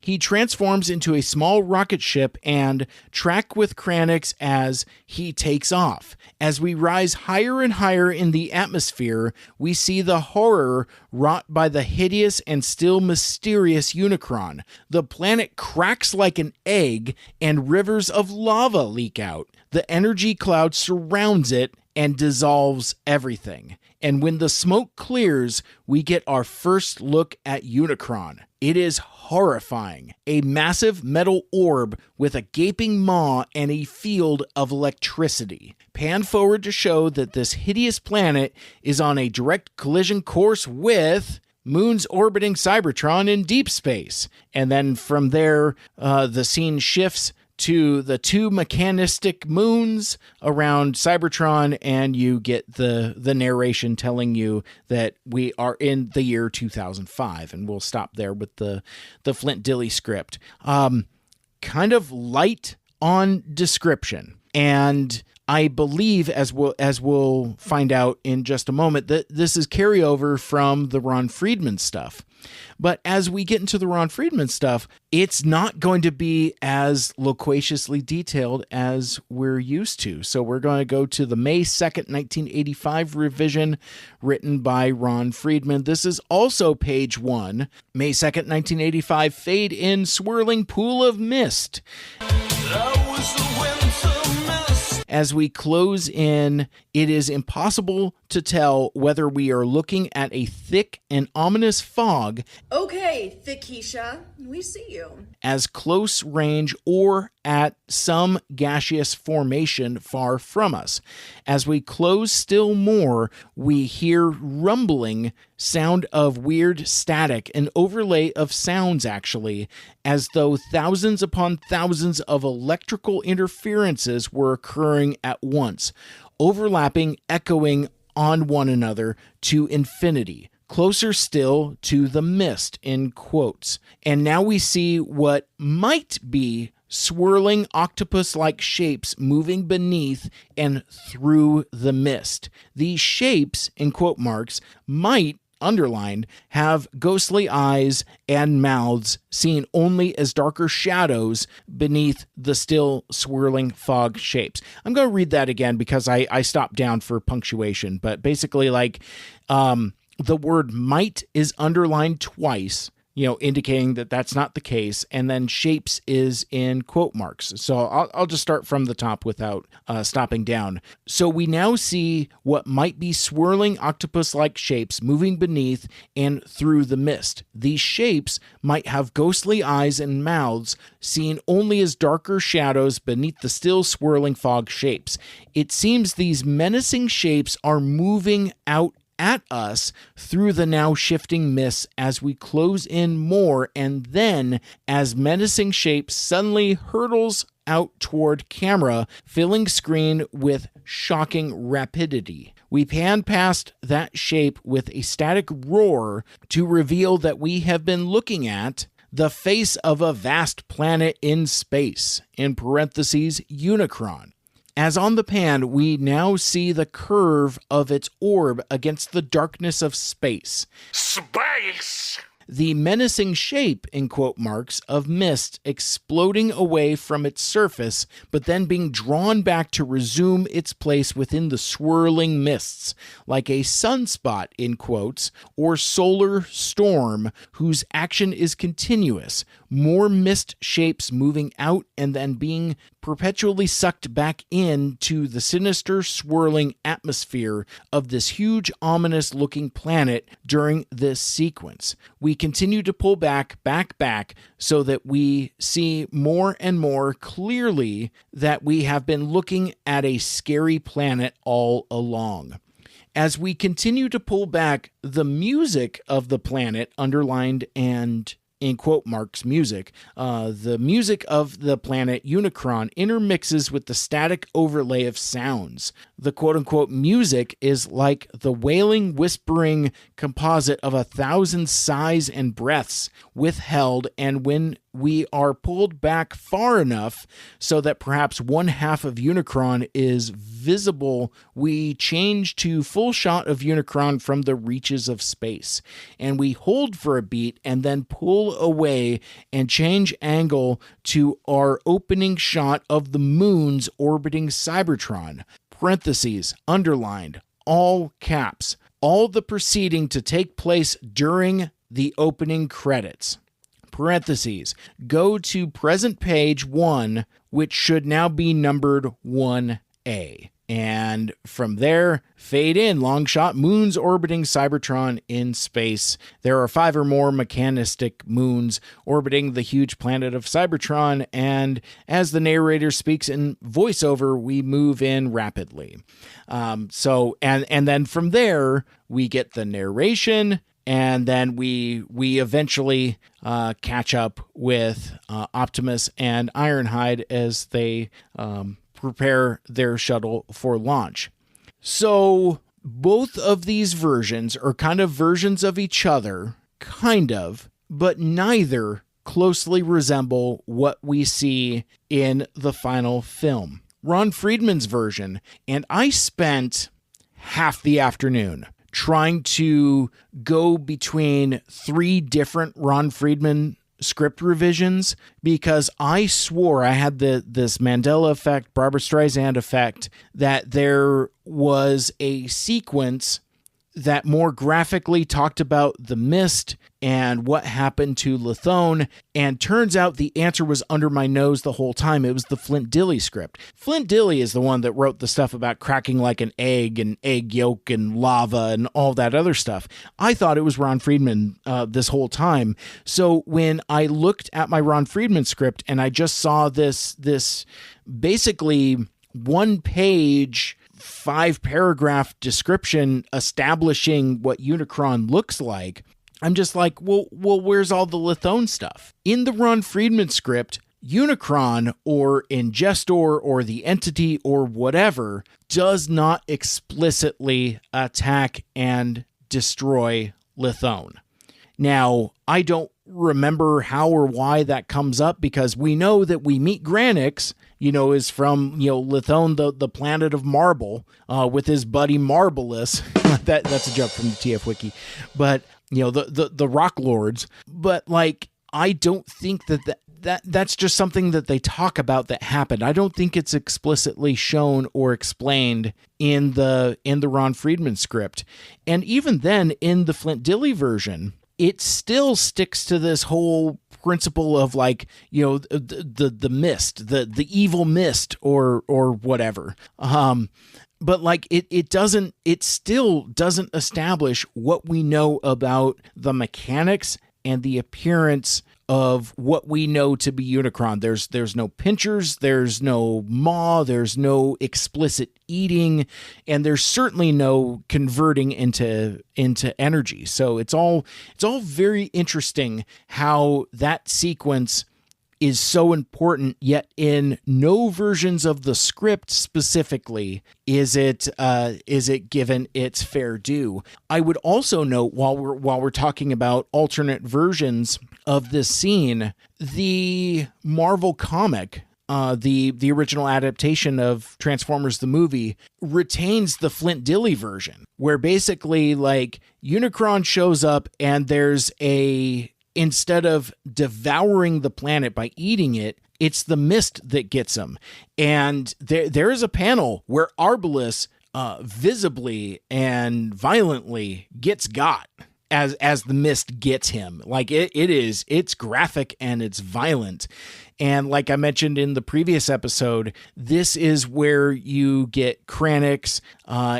He transforms into a small rocket ship and track with Kranix as he takes off. As we rise higher and higher in the atmosphere, we see the horror wrought by the hideous and still mysterious Unicron. The planet cracks like an egg and rivers of lava leak out. The energy cloud surrounds it and dissolves everything. And when the smoke clears, we get our first look at Unicron. It is horrifying. A massive metal orb with a gaping maw and a field of electricity. Pan forward to show that this hideous planet is on a direct collision course with moons orbiting Cybertron in deep space. And then from there, the scene shifts to the two mechanistic moons around Cybertron, and you get the narration telling you that we are in the year 2005, and we'll stop there with the Flint Dille script. Kind of light on description, and I believe, as we'll find out in just a moment, that this is carryover from the Ron Friedman stuff. But as we get into the Ron Friedman stuff, it's not going to be as loquaciously detailed as we're used to. So we're going to go to the May 2nd, 1985 revision written by Ron Friedman. This is also page 1. May 2nd, 1985, fade in swirling pool of mist. As we close in, it is impossible to tell whether we are looking at a thick and ominous fog. Okay, Thickisha, we see you. As close range or at some gaseous formation far from us. As we close still more, we hear rumbling sound of weird static, an overlay of sounds actually, as though thousands upon thousands of electrical interferences were occurring at once, overlapping, echoing on one another to infinity. Closer still to the mist, in quotes. And now we see what might be swirling octopus-like shapes moving beneath and through the mist. These shapes, in quote marks, might, underlined, have ghostly eyes and mouths seen only as darker shadows beneath the still swirling fog shapes. I'm going to read that again because I stopped down for punctuation, but basically the word might is underlined twice, indicating that that's not the case. And then shapes is in quote marks. So I'll just start from the top without stopping down. So we now see what might be swirling octopus-like shapes moving beneath and through the mist. These shapes might have ghostly eyes and mouths seen only as darker shadows beneath the still swirling fog shapes. It seems these menacing shapes are moving out at us through the now shifting mists as we close in more, and then as menacing shape suddenly hurtles out toward camera, filling screen with shocking rapidity. We pan past that shape with a static roar to reveal that we have been looking at the face of a vast planet in space, in parentheses, Unicron. As on the pan, we now see the curve of its orb against the darkness of space. Space! the menacing shape, in quote marks, of mist exploding away from its surface, but then being drawn back to resume its place within the swirling mists, like a sunspot, in quotes, or solar storm whose action is continuous, more mist shapes moving out and then being perpetually sucked back into the sinister, swirling atmosphere of this huge, ominous-looking planet during this sequence. We continue to pull back, so that we see more and more clearly that we have been looking at a scary planet all along. As we continue to pull back, the music of the planet, underlined and in quote marks music, the music of the planet Unicron intermixes with the static overlay of sounds. The quote-unquote music is like the wailing, whispering composite of 1,000 sighs and breaths withheld, and when we are pulled back far enough so that perhaps one half of Unicron is visible, we change to full shot of Unicron from the reaches of space. And we hold for a beat and then pull away and change angle to our opening shot of the moons orbiting Cybertron. Parentheses, underlined, all caps. All the proceeding to take place during the opening credits. Parentheses, go to present page 1, which should now be numbered 1A. And from there, fade in, long shot, moons orbiting Cybertron in space. There are 5 or more mechanistic moons orbiting the huge planet of Cybertron, and as the narrator speaks in voiceover, we move in rapidly. And then from there, we get the narration, and then we eventually catch up with Optimus and Ironhide as they prepare their shuttle for launch. So both of these versions are kind of versions of each other, but neither closely resemble what we see in the final film. Ron Friedman's version, and I spent half the afternoon trying to go between 3 different Ron Friedman script revisions, because I swore I had this Mandela effect, Barbra Streisand effect, that there was a sequence that more graphically talked about the mist and what happened to Lithone, and turns out the answer was under my nose the whole time. It was the Flint Dille script. Flint Dille is the one that wrote the stuff about cracking like an egg and egg yolk and lava and all that other stuff. I thought it was Ron Friedman this whole time. So when I looked at my Ron Friedman script and I just saw this basically 1-page 5-paragraph description establishing what Unicron looks like, I'm just like, well, where's all the Lithone stuff? In the Ron Friedman script, Unicron or Ingestor or the entity or whatever does not explicitly attack and destroy Lithone. Now, I don't remember how or why that comes up, because we know that we meet Granix, is from, Lithone, the planet of Marble, with his buddy Marvelous. That's a joke from the TF Wiki. But, the Rock Lords. But, I don't think that's just something that they talk about that happened. I don't think it's explicitly shown or explained in the Ron Friedman script. And even then, in the Flint Dille version, it still sticks to this whole principle of the mist, the evil mist or whatever. But it still doesn't establish what we know about the mechanics and the appearance of what we know to be Unicron. There's no pinchers, there's no maw, there's no explicit eating, and there's certainly no converting into energy. So it's all very interesting how that sequence is so important, yet in no versions of the script specifically is it given its fair due. I would also note, while we're talking about alternate versions of this scene, the Marvel comic the original adaptation of Transformers the movie retains the Flint Dille version, where basically like Unicron shows up and there's instead of devouring the planet by eating it, it's the mist that gets him. And there is a panel where Arbalest visibly and violently gets got as the mist gets him. Like it's graphic and it's violent. And like I mentioned in the previous episode, this is where you get Kranix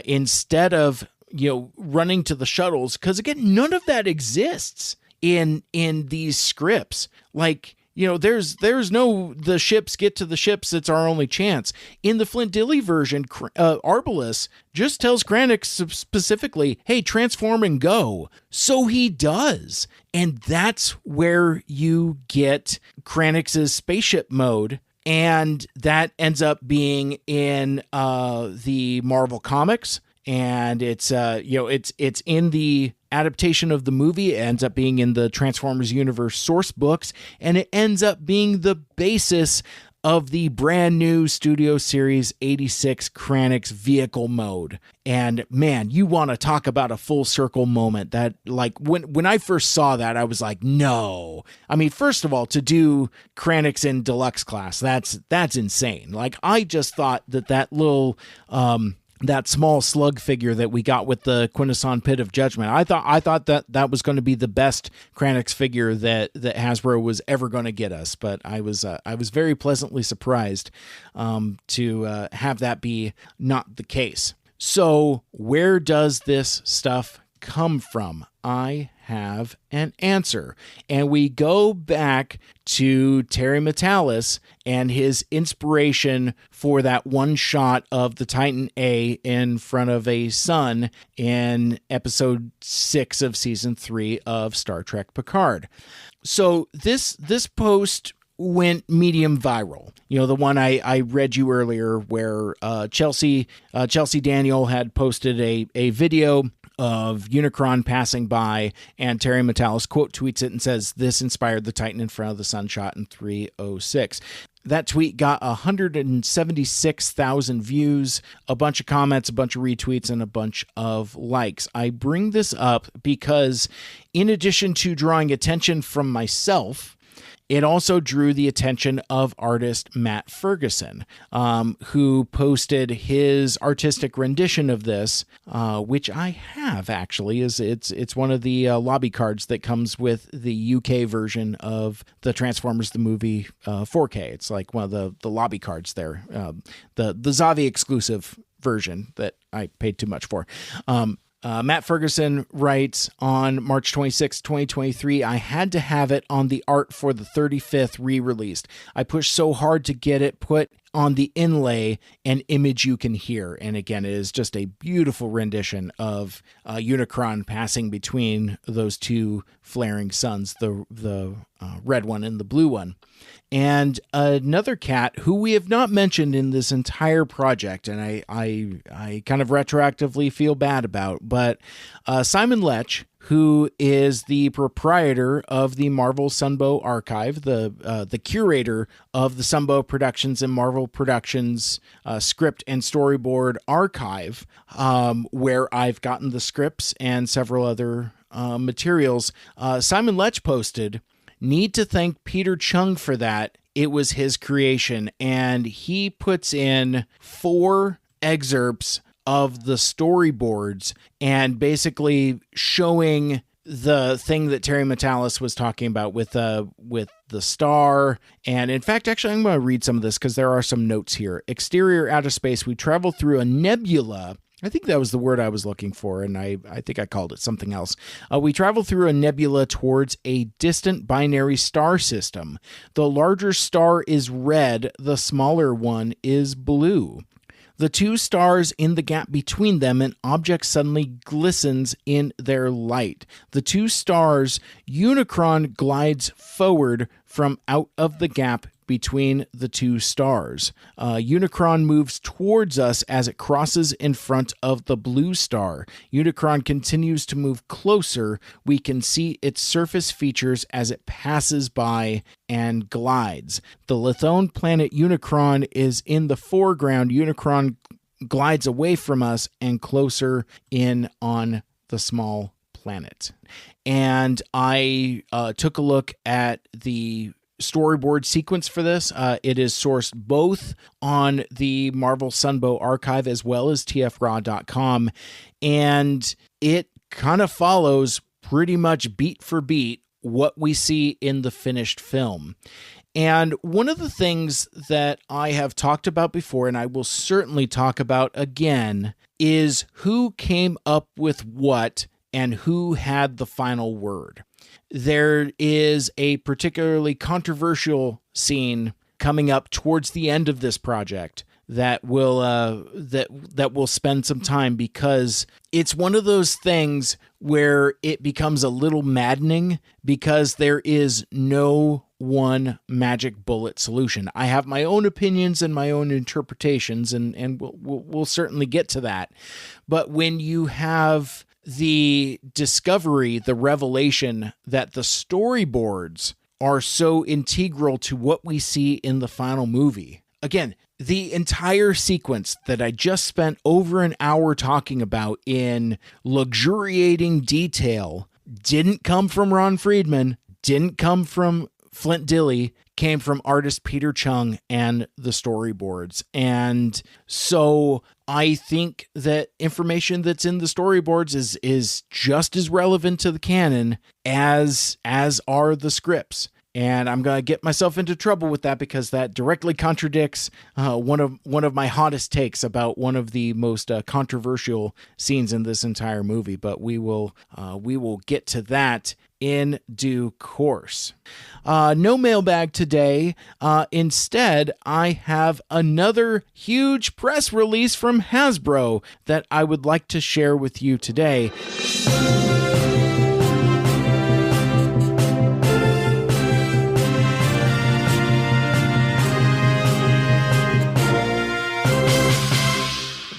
instead of, running to the shuttles. Because again, none of that exists in these scripts. Like, there's no, the ships get to the ships, it's our only chance. In the Flint Dille version, Arbalest just tells Kranix specifically, hey, transform and go. So he does. And that's where you get Kranix's spaceship mode. And that ends up being in the Marvel Comics. And it's in the adaptation of the movie. It ends up being in the Transformers Universe source books, and it ends up being the basis of the brand new Studio Series 86 Kranix vehicle mode. And man, you want to talk about a full circle moment. That, like, when I first saw that, I was like, no. I mean, first of all, to do Kranix in deluxe class, that's insane. Like, I just thought that little that small slug figure that we got with the Quintesson Pit of Judgment, I thought that was going to be the best Kranix figure that Hasbro was ever going to get us. But I was very pleasantly surprised to have that be not the case. So where does this stuff come from? I have an answer. And we go back to Terry Matalas and his inspiration for that one shot of the Titan A in front of a sun in episode 6 of season 3 of Star Trek Picard. So this post went medium viral. The one I read you earlier where Chelsea Daniel had posted a video of Unicron passing by, and Terry Matalas quote tweets it and says, "This inspired the Titan in front of the sun shot in 306. That tweet got 176,000 views, a bunch of comments, a bunch of retweets, and a bunch of likes. I bring this up because in addition to drawing attention from myself, it also drew the attention of artist Matt Ferguson, who posted his artistic rendition of this, which I have actually. It's one of the lobby cards that comes with the UK version of the Transformers the movie 4K. It's like one of the lobby cards there, the Zavi exclusive version that I paid too much for. Matt Ferguson writes on March 26, 2023, I had to have it on the art for the 35th re-released. I pushed so hard to get it put on the inlay, an image you can hear. And again, it is just a beautiful rendition of Unicron passing between those two flaring suns, the red one and the blue one. And another cat who we have not mentioned in this entire project, and I kind of retroactively feel bad about, but Simon Lech, who is the proprietor of the Marvel Sunbow Archive, the curator of the Sunbow Productions and Marvel Productions script and storyboard archive, where I've gotten the scripts and several other materials. Simon Lech posted, "Need to thank Peter Chung for that. It was his creation." And he puts in 4 excerpts of the storyboards and basically showing the thing that Terry Matalas was talking about with the star. And in fact, actually, I'm going to read some of this because there are some notes here. Exterior outer space, we travel through a nebula. I think that was the word I was looking for, and I think I called it something else. We travel through a nebula towards a distant binary star system. The larger star is red, the smaller one is blue. The 2 stars in the gap between them, an object suddenly glistens in their light. The 2 stars, Unicron glides forward from out of the gap between the two stars. Unicron moves towards us as it crosses in front of the blue star. Unicron continues to move closer. We can see its surface features as it passes by and glides. The Lithone planet Unicron is in the foreground. Unicron glides away from us and closer in on the small planet. And I took a look at the storyboard sequence for this. It is sourced both on the Marvel Sunbow Archive as well as tfraw.com, and it kind of follows pretty much beat for beat what we see in the finished film. And one of the things that I have talked about before, and I will certainly talk about again, is who came up with what and who had the final word. There is a particularly controversial scene coming up towards the end of this project that will that will spend some time, because it's one of those things where it becomes a little maddening because there is no one magic bullet solution. I have my own opinions and my own interpretations, and we'll certainly get to that. But when you have the discovery, the revelation that the storyboards are so integral to what we see in the final movie. Again, the entire sequence that I just spent over an hour talking about in luxuriating detail didn't come from Ron Friedman, didn't come from Flint Dille, came from artist Peter Chung and the storyboards. And so I think that information that's in the storyboards is just as relevant to the canon as are the scripts. And I'm going to get myself into trouble with that because that directly contradicts one of my hottest takes about one of the most controversial scenes in this entire movie. But we will get to that in due course. No mailbag today. Instead, I have another huge press release from Hasbro that I would like to share with you today.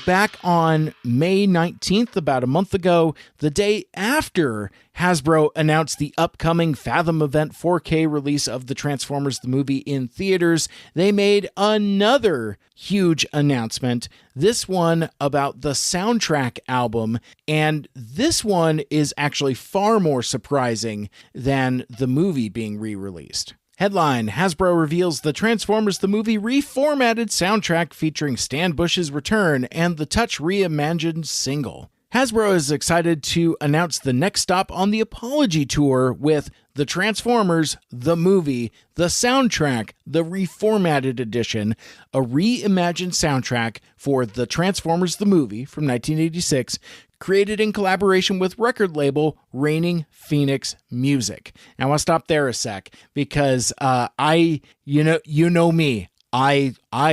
Back on May 19th, about a month ago, the day after Hasbro announced the upcoming Fathom Event 4K release of the Transformers the movie in theaters, they made another huge announcement, this one about the soundtrack album, and this one is actually far more surprising than the movie being re-released. Headline, Hasbro reveals the Transformers the movie reformatted soundtrack featuring Stan Bush's return and the Touch reimagined single. Hasbro is excited to announce the next stop on the Apology Tour with the Transformers the movie, the soundtrack, the reformatted edition, a reimagined soundtrack for the Transformers the movie from 1986, created in collaboration with record label Reigning Phoenix Music. Now I'll stop there a sec because you know me. I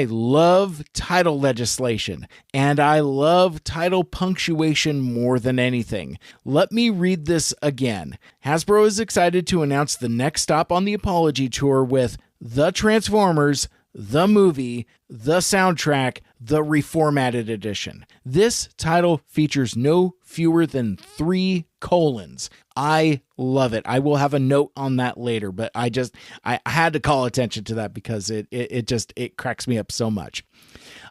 love title legislation, and I love title punctuation more than anything. Let me read this again. Hasbro is excited to announce the next stop on the Apology Tour with the Transformers, the movie, the soundtrack, the reformatted edition. This title features no fewer than 3 colons. I love it. I will have a note on that later, but I had to call attention to that because it cracks me up so much.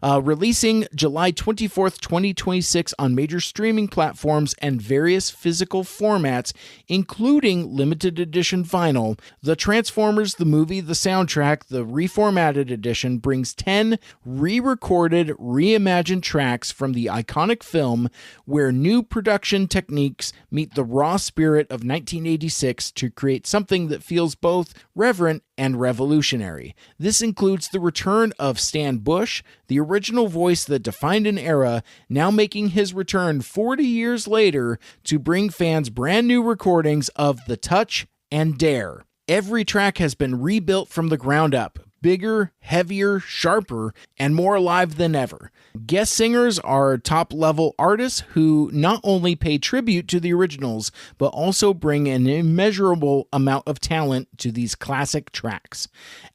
Releasing July 24th, 2026 on major streaming platforms and various physical formats, including limited edition vinyl, the Transformers the movie, the soundtrack, the reformatted edition brings 10 re-recorded, reimagined tracks from the iconic film where new production techniques meet the raw spirit of 1986 to create something that feels both reverent and revolutionary. This includes the return of Stan Bush, the original voice that defined an era, now making his return 40 years later to bring fans brand new recordings of The Touch and Dare. Every track has been rebuilt from the ground up, bigger, heavier, sharper, and more alive than ever. Guest singers are top-level artists who not only pay tribute to the originals, but also bring an immeasurable amount of talent to these classic tracks.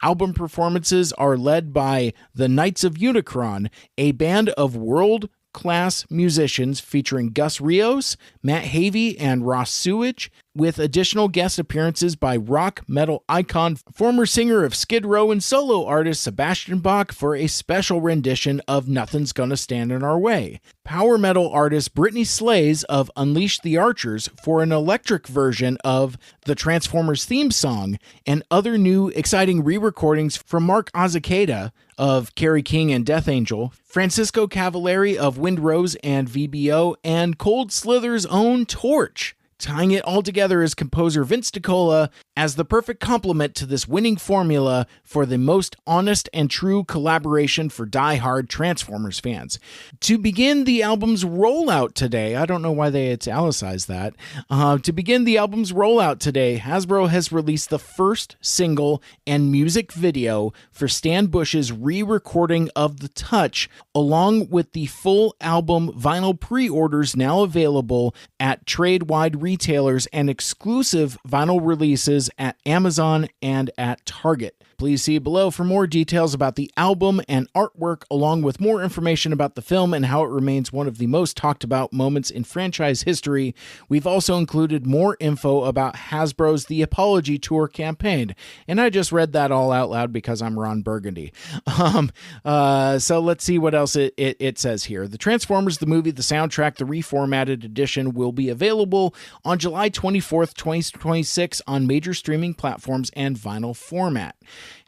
Album performances are led by the Knights of Unicron, a band of world-class musicians featuring Gus Rios, Matt Havey, and Ross Sewage, with additional guest appearances by rock metal icon, former singer of Skid Row and solo artist Sebastian Bach for a special rendition of Nothing's Gonna Stand in Our Way. Power metal artist Brittany Slays of Unleash the Archers for an electric version of the Transformers theme song, and other new exciting re-recordings from Mark Azaceta of Kerry King and Death Angel, Francisco Cavallari of Wind Rose and VBO, and Cold Slither's own Torch. Tying it all together is composer Vince DiCola as the perfect complement to this winning formula for the most honest and true collaboration for die-hard Transformers fans. To begin the album's rollout today, I don't know why they italicized that. To begin the album's rollout today, Hasbro has released the first single and music video for Stan Bush's re-recording of The Touch, along with the full album vinyl pre-orders now available at trade-wide retailers and exclusive vinyl releases at Amazon and at Target. Please see below for more details about the album and artwork, along with more information about the film and how it remains one of the most talked about moments in franchise history. We've also included more info about Hasbro's The Apology Tour campaign, and I just read that all out loud because I'm Ron Burgundy. So let's see what else it says here. The Transformers, the movie, the soundtrack, the reformatted edition will be available on July 24th, 2026 on major streaming platforms and vinyl format.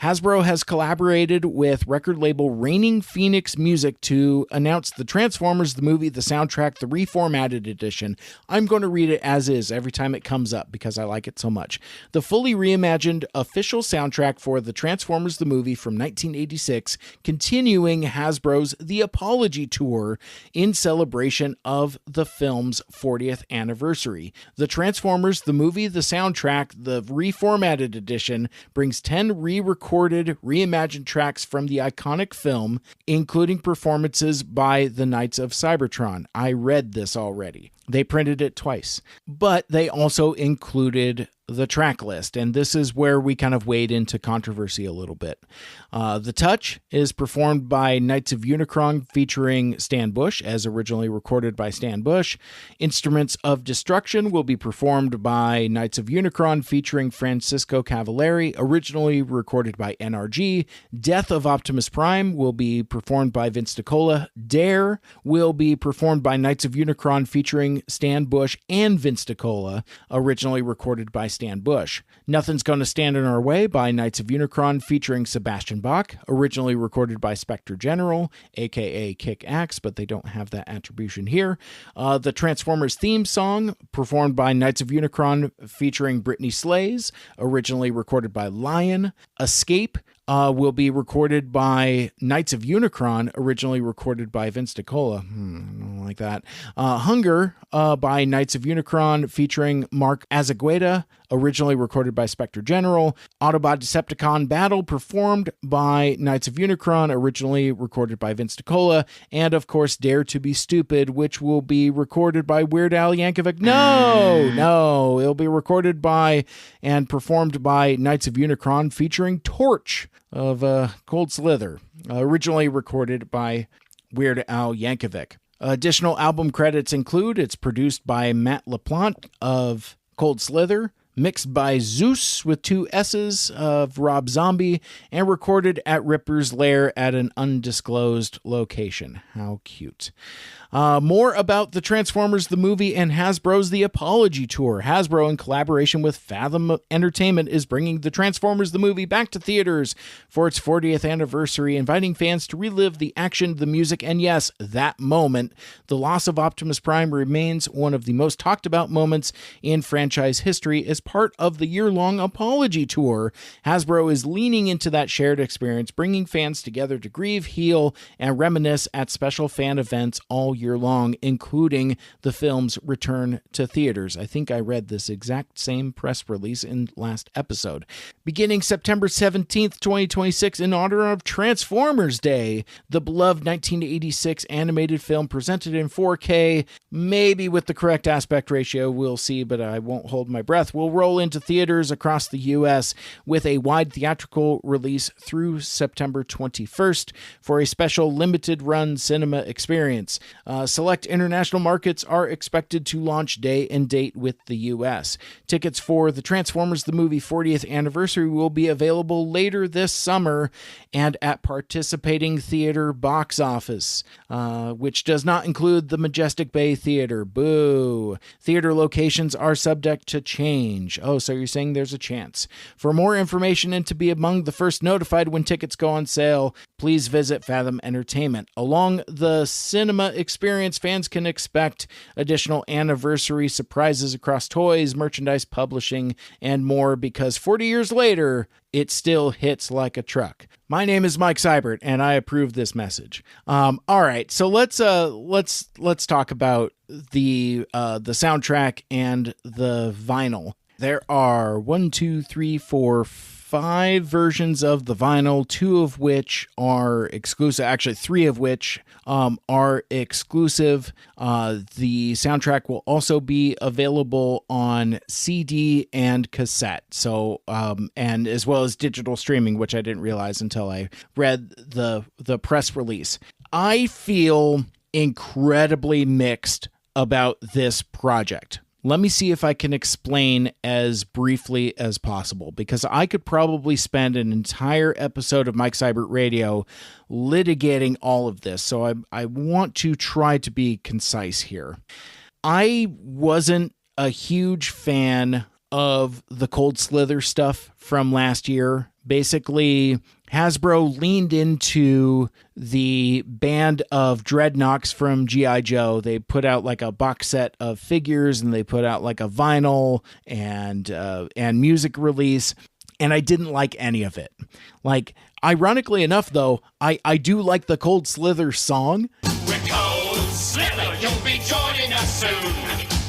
Hasbro has collaborated with record label Reigning Phoenix Music to announce the Transformers, the movie, the soundtrack, the reformatted edition. I'm going to read it as is every time it comes up because I like it so much. The fully reimagined official soundtrack for the Transformers, the movie from 1986, continuing Hasbro's The Apology Tour in celebration of the film's 40th anniversary. The Transformers, the movie, the soundtrack, the reformatted edition brings 10 re-recorded, reimagined tracks from the iconic film, including performances by the Knights of Cybertron. I read this already. They printed it twice, but they also included the track list, and this is where we kind of wade into controversy a little bit. The Touch is performed by Knights of Unicron featuring Stan Bush, as originally recorded by Stan Bush. Instruments of Destruction will be performed by Knights of Unicron featuring Francisco Cavallari, originally recorded by NRG. Death of Optimus Prime will be performed by Vince DiCola. Dare will be performed by Knights of Unicron featuring Stan Bush and Vince DiCola, originally recorded by Stan Bush. Nothing's Gonna Stand in Our Way by Knights of Unicron featuring Sebastian Bach, originally recorded by Spectre General, aka Kick Axe, but they don't have that attribution here. The Transformers theme song, performed by Knights of Unicron featuring Brittany Slays, originally recorded by Lion. Escape will be recorded by Knights of Unicron, originally recorded by Vince DiCola. I don't like that. Hunger by Knights of Unicron featuring Mark Azagueta, originally recorded by Spectre General. Autobot Decepticon Battle performed by Knights of Unicron, originally recorded by Vince DiCola. And of course, Dare to Be Stupid, which will be recorded by Weird Al Yankovic. No, it'll be recorded by and performed by Knights of Unicron featuring Torch of Cold Slither, originally recorded by Weird Al Yankovic. Additional album credits include it's produced by Matt LaPlante of Cold Slither, mixed by Zeus with 2 S's of Rob Zombie, and recorded at Ripper's Lair at an undisclosed location. How cute. More about the Transformers, the movie, and Hasbro's The Apology Tour. Hasbro, in collaboration with Fathom Entertainment, is bringing the Transformers, the movie, back to theaters for its 40th anniversary, inviting fans to relive the action, the music, and yes, that moment. The loss of Optimus Prime remains one of the most talked about moments in franchise history, part of the year-long Apology Tour. Hasbro is leaning into that shared experience, bringing fans together to grieve, heal, and reminisce at special fan events all year long, including the film's return to theaters. I think I read this exact same press release in last episode. Beginning September 17th, 2026, in honor of Transformers Day, the beloved 1986 animated film presented in 4K, maybe with the correct aspect ratio, we'll see, but I won't hold my breath, will roll into theaters across the U.S. with a wide theatrical release through September 21st for a special limited run cinema experience. Select international markets are expected to launch day and date with the U.S. Tickets for the Transformers the Movie 40th anniversary will be available later this summer and at participating theater box office, which does not include the Majestic Bay Theater. Boo! Theater locations are subject to change. Oh, so you're saying there's a chance. For more information and to be among the first notified when tickets go on sale, please visit Fathom Entertainment. Along the cinema experience, fans can expect additional anniversary surprises across toys, merchandise, publishing, and more, because 40 years later, it still hits like a truck. My name is Mike Seibert, and I approve this message. All right, so let's talk about the soundtrack and the vinyl. There are 5 versions of the vinyl, 2 of which are exclusive, actually 3 of which are exclusive. The soundtrack will also be available on CD and cassette, so and as well as digital streaming, which I didn't realize until I read the press release. I feel incredibly mixed about this project. Let me see if I can explain as briefly as possible, because I could probably spend an entire episode of Mike Seibert Radio litigating all of this, so I want to try to be concise here. I wasn't a huge fan of the Cold Slither stuff from last year. Basically, Hasbro leaned into the band of Dreadnoks from G.I. Joe. They put out like a box set of figures, and they put out like a vinyl and music release, and I didn't like any of it. Like, ironically enough, though, I do like the Cold Slither song. We're Cold Slither, you'll be joining us soon.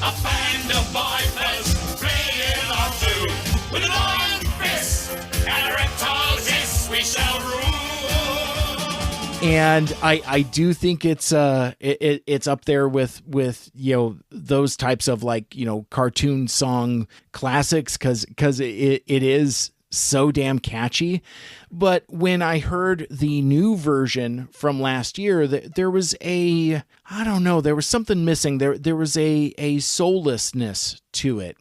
A band of vipers playing our tune. With an iron fist and a reptile's hiss, we shall rule. And I do think it's up there with those types of cartoon song classics, because it is so damn catchy. But when I heard the new version from last year, there was there was something missing. There was a soullessness to it.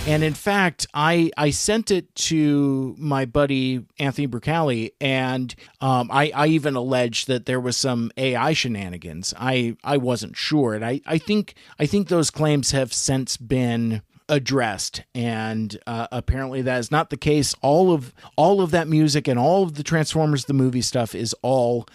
And in fact, I sent it to my buddy Anthony Brucali, and I even alleged that there was some AI shenanigans. I wasn't sure, and I think those claims have since been addressed, and apparently that is not the case. All of that music and all of the Transformers the movie stuff is all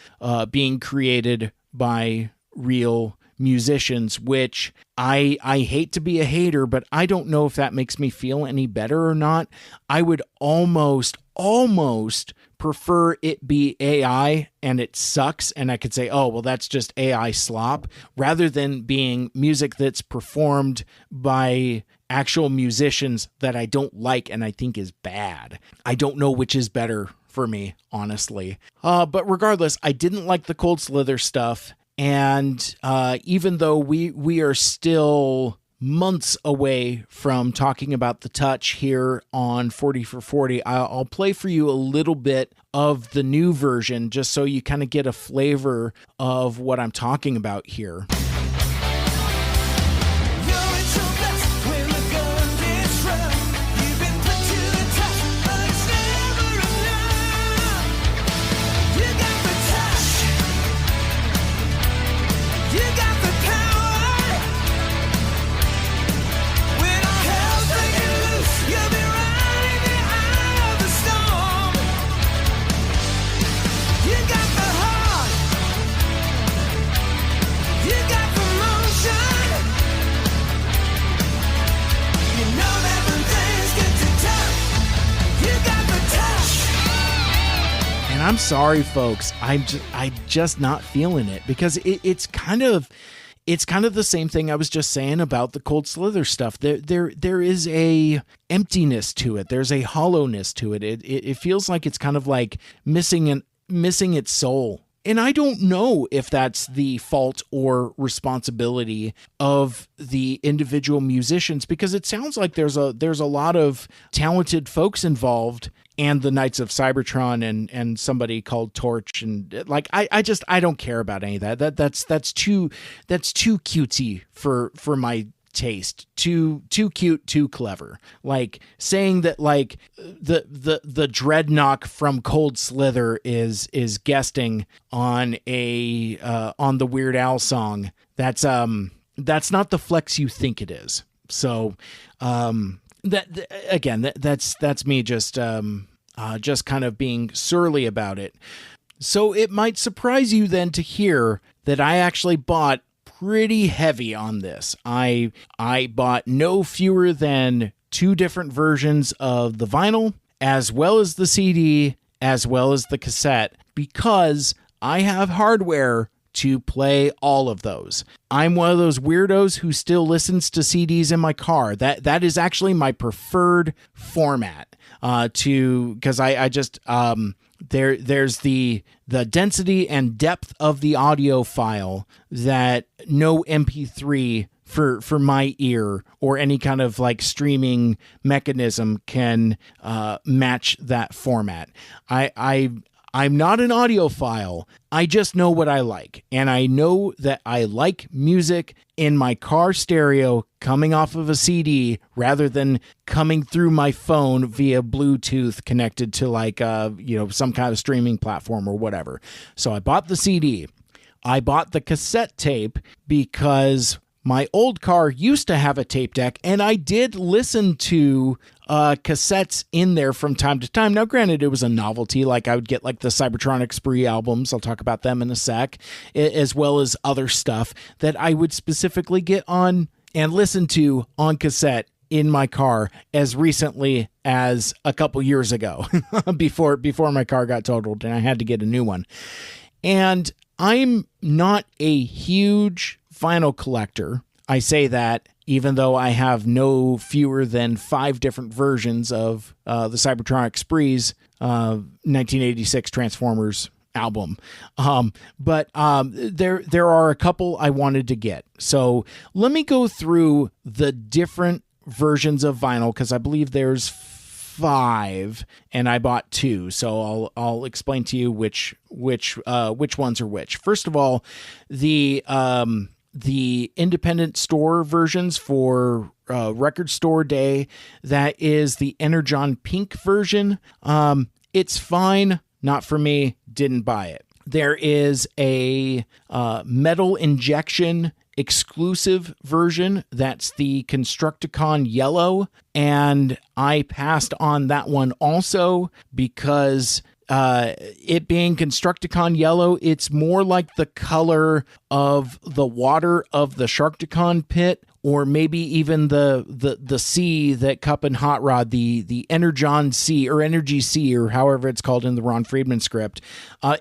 being created by real musicians, which I hate to be a hater, but I don't know if that makes me feel any better or not. I would almost prefer it be AI and it sucks, and I could say, oh, well, that's just AI slop, rather than being music that's performed by actual musicians that I don't like and I think is bad. I don't know which is better for me, honestly. But regardless, I didn't like the Cold Slither stuff. And even though we are still months away from talking about the touch here on 40 for 40, I'll play for you a little bit of the new version just so you kind of get a flavor of what I'm talking about here. I'm sorry, folks. I'm just not feeling it, because it's kind of the same thing I was just saying about the Cold Slither stuff. There is a emptiness to it. There's a hollowness to it. It feels like it's kind of like missing its soul. And I don't know if that's the fault or responsibility of the individual musicians, because it sounds like there's a lot of talented folks involved, and the Knights of Cybertron and somebody called Torch, and like I don't care about any of that. That's too cutesy for my taste. Too cute, too clever. Like saying that like the Dreadnought from Cold Slither is guesting on on the Weird Al song. That's not the flex you think it is. So that's me just kind of being surly about it. So it might surprise you then to hear that I actually bought pretty heavy on this. I bought no fewer than 2 different versions of the vinyl, as well as the CD, as well as the cassette, because I have hardware to play all of those. I'm one of those weirdos who still listens to CDs in my car. That is actually my preferred format, because I just there's the density and depth of the audio file that no MP3 for my ear or any kind of like streaming mechanism can match that format. I'm not an audiophile. I just know what I like. And I know that I like music in my car stereo coming off of a CD rather than coming through my phone via Bluetooth connected to like, some kind of streaming platform or whatever. So I bought the CD. I bought the cassette tape because my old car used to have a tape deck, and I did listen to cassettes in there from time to time. Now, granted, it was a novelty. Like I would get like the Cybertronic Spree albums. I'll talk about them in a sec, as well as other stuff that I would specifically get on and listen to on cassette in my car as recently as a couple years ago before my car got totaled and I had to get a new one. And I'm not a huge vinyl collector. I say that even though I have no fewer than 5 different versions of the Cybertronic Spree's 1986 Transformers album. But there are a couple I wanted to get. So let me go through the different versions of vinyl, because I believe there's 5 and I bought 2. So I'll explain to you which ones are which. First of all, the independent store versions for Record Store Day, that is the Energon Pink version. It's fine, not for me, didn't buy it. There is a Metal Injection exclusive version, that's the Constructicon Yellow, and I passed on that one also because it being Constructicon Yellow, it's more like the color of the water of the Sharkticon pit, or maybe even the sea that Cup and Hot Rod, the Energon Sea or Energy Sea or however it's called in the Ron Friedman script.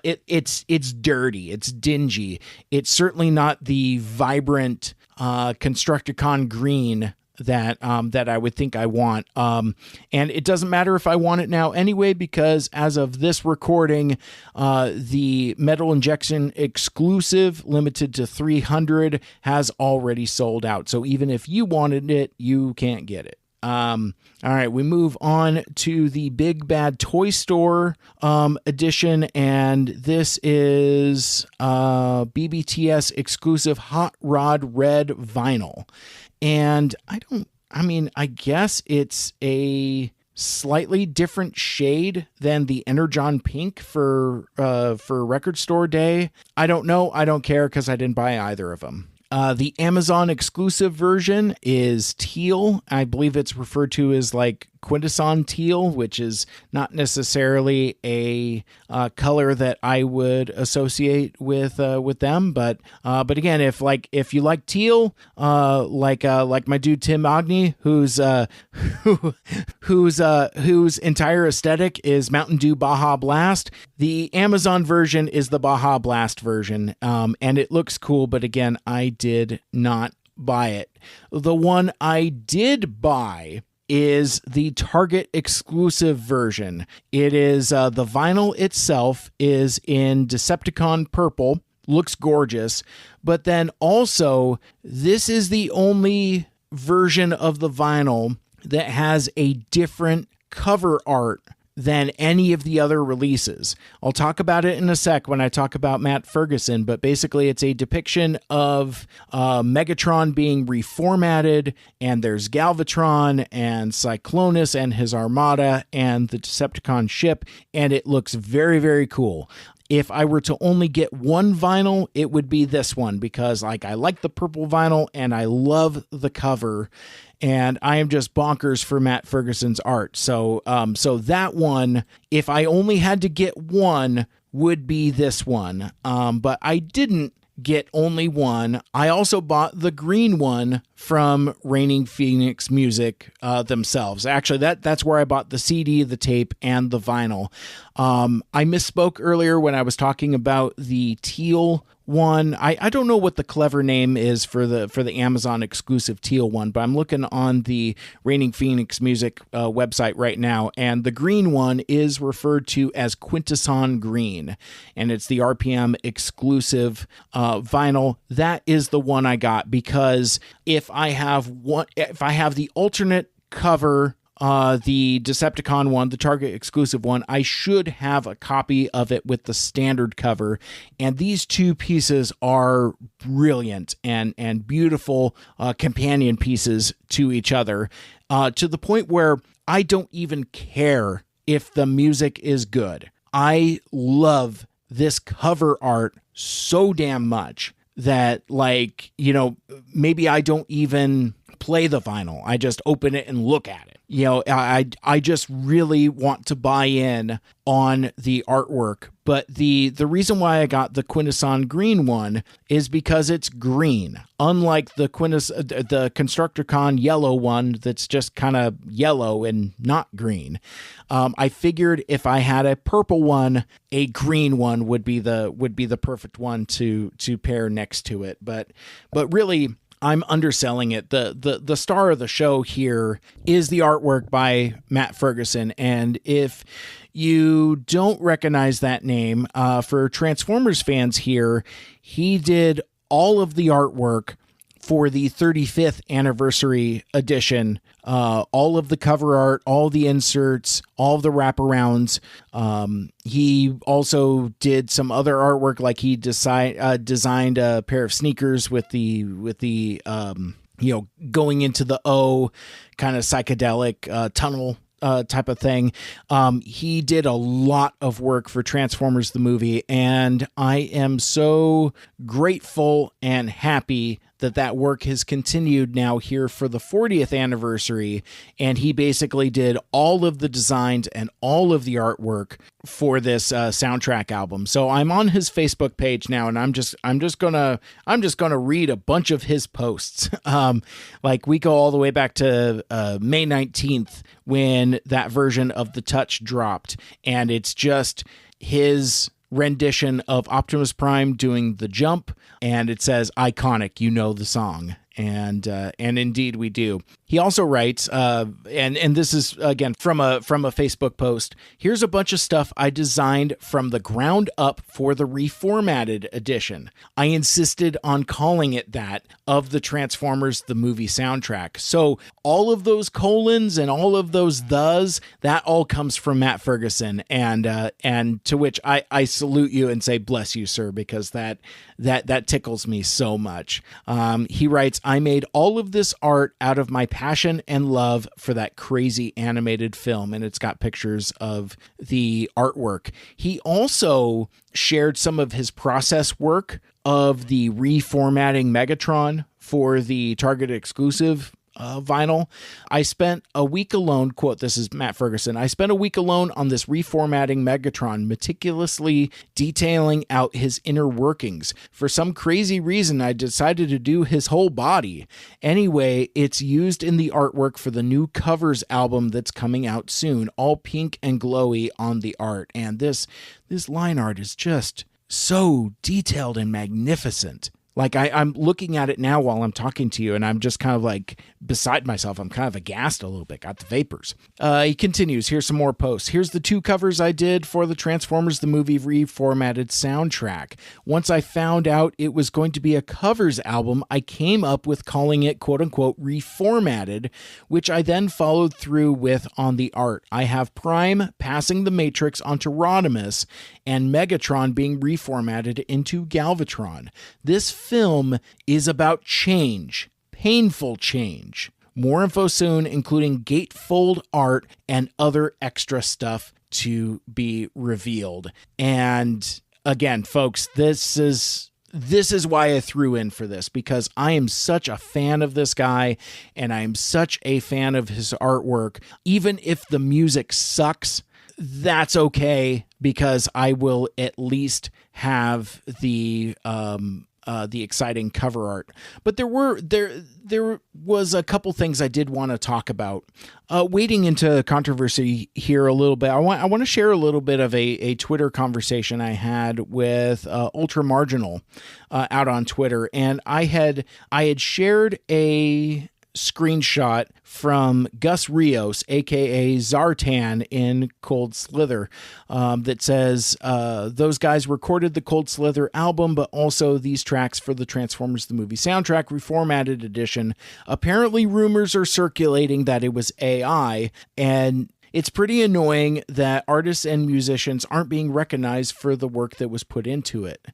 It's dirty, it's dingy. It's certainly not the vibrant Constructicon green that I would think I want. And it doesn't matter if I want it now anyway, because as of this recording, the Metal Injection exclusive limited to 300 has already sold out. So even if you wanted it, you can't get it. All right, we move on to the Big Bad Toy Store edition, and this is BBTS exclusive Hot Rod Red vinyl. And I guess it's a slightly different shade than the Energon Pink for Record Store Day. I don't know. I don't care because I didn't buy either of them. The Amazon exclusive version is teal. I believe it's referred to as like quintesson teal, which is not necessarily a color that I would associate with them. But again, if you like teal, like my dude Tim Agni, whose entire aesthetic is Mountain Dew Baja Blast, the Amazon version is the Baja Blast version, and it looks cool. But again, I did not buy it. The one I did buy is the Target exclusive version. It is the vinyl itself is in Decepticon purple, looks gorgeous, but then also this is the only version of the vinyl that has a different cover art than any of the other releases. I'll talk about it in a sec when I talk about Matt Ferguson, but basically it's a depiction of Megatron being reformatted, and there's Galvatron and Cyclonus and his armada and the Decepticon ship, and it looks very, very cool. If I were to only get one vinyl, it would be this one, because I like the purple vinyl and I love the cover, and I am just bonkers for Matt Ferguson's art. So that one, if I only had to get one, would be this one. But I didn't get only one. I also bought the green one from Reigning Phoenix Music themselves. Actually, that's where I bought the CD, the tape, and the vinyl. I misspoke earlier when I was talking about the teal one. I don't know what the clever name is for the Amazon exclusive teal one, but I'm looking on the Reigning Phoenix Music website right now, and the green one is referred to as Quintesson Green, and it's the RPM exclusive vinyl. That is the one I got, because if I have the alternate cover, the Decepticon one, the Target exclusive one, I should have a copy of it with the standard cover. And these two pieces are brilliant and beautiful companion pieces to each other, to the point where I don't even care if the music is good. I love this cover art so damn much that, maybe I don't even play the vinyl. I just open it and look at it. I just really want to buy in on the artwork. But the reason why I got the Quintesson Green one is because it's green, unlike the Constructicon yellow one that's just kind of yellow and not green. I figured if I had a purple one, a green one would be the perfect one to pair next to it. But really, I'm underselling it. The star of the show here is the artwork by Matt Ferguson. And if you don't recognize that name, for Transformers fans here, he did all of the artwork for the 35th anniversary edition, all of the cover art, all the inserts, all of the wraparounds. He also did some other artwork, like he designed a pair of sneakers with the going into the O kind of psychedelic tunnel type of thing. He did a lot of work for Transformers the movie, and I am so grateful and happy that work has continued now here for the 40th anniversary, and he basically did all of the designs and all of the artwork for this soundtrack album. So I'm on his Facebook page now, and I'm just gonna read a bunch of his posts. Like we go all the way back to May 19th when that version of The Touch dropped, and it's just his rendition of Optimus Prime doing the jump, and it says iconic, the song. And indeed we do. He also writes, and this is again from a Facebook post. Here's a bunch of stuff I designed from the ground up for the reformatted edition. I insisted on calling it that, of the Transformers the movie soundtrack. So all of those colons and all of those thes, that all comes from Matt Ferguson, and to which I salute you and say bless you, sir, because that tickles me so much. He writes, I made all of this art out of my passion and love for that crazy animated film, and it's got pictures of the artwork. He also shared some of his process work of the reformatting Megatron for the Target exclusive vinyl. I spent a week alone, quote, this is Matt Ferguson, I spent a week alone on this reformatting Megatron, meticulously detailing out his inner workings. For some crazy reason, I decided to do his whole body. Anyway, it's used in the artwork for the new Covers album that's coming out soon, all pink and glowy on the art. And this line art is just so detailed and magnificent. Like, I'm looking at it now while I'm talking to you, and I'm just kind of like beside myself. I'm kind of aghast a little bit, got the vapors. He continues, here's some more posts. Here's the 2 covers I did for the Transformers the Movie reformatted soundtrack. Once I found out it was going to be a covers album, I came up with calling it, quote unquote, reformatted, which I then followed through with on the art. I have Prime passing the Matrix onto Rodimus, and Megatron being reformatted into Galvatron. This film is about change, painful change. More info soon, including gatefold art and other extra stuff to be revealed. And again, folks, this is why I threw in for this, because I am such a fan of this guy and I am such a fan of his artwork. Even if the music sucks, that's okay, because I will at least have the exciting cover art. But there was a couple things I did want to talk about. Wading into controversy here a little bit, I want to share a little bit of a Twitter conversation I had with Ultra Marginal out on Twitter, and I had shared a screenshot from Gus Rios, aka Zartan in Cold Slither, that says those guys recorded the Cold Slither album, but also these tracks for the Transformers the Movie soundtrack reformatted edition. Apparently rumors are circulating that it was AI, and it's pretty annoying that artists and musicians aren't being recognized for the work that was put into it.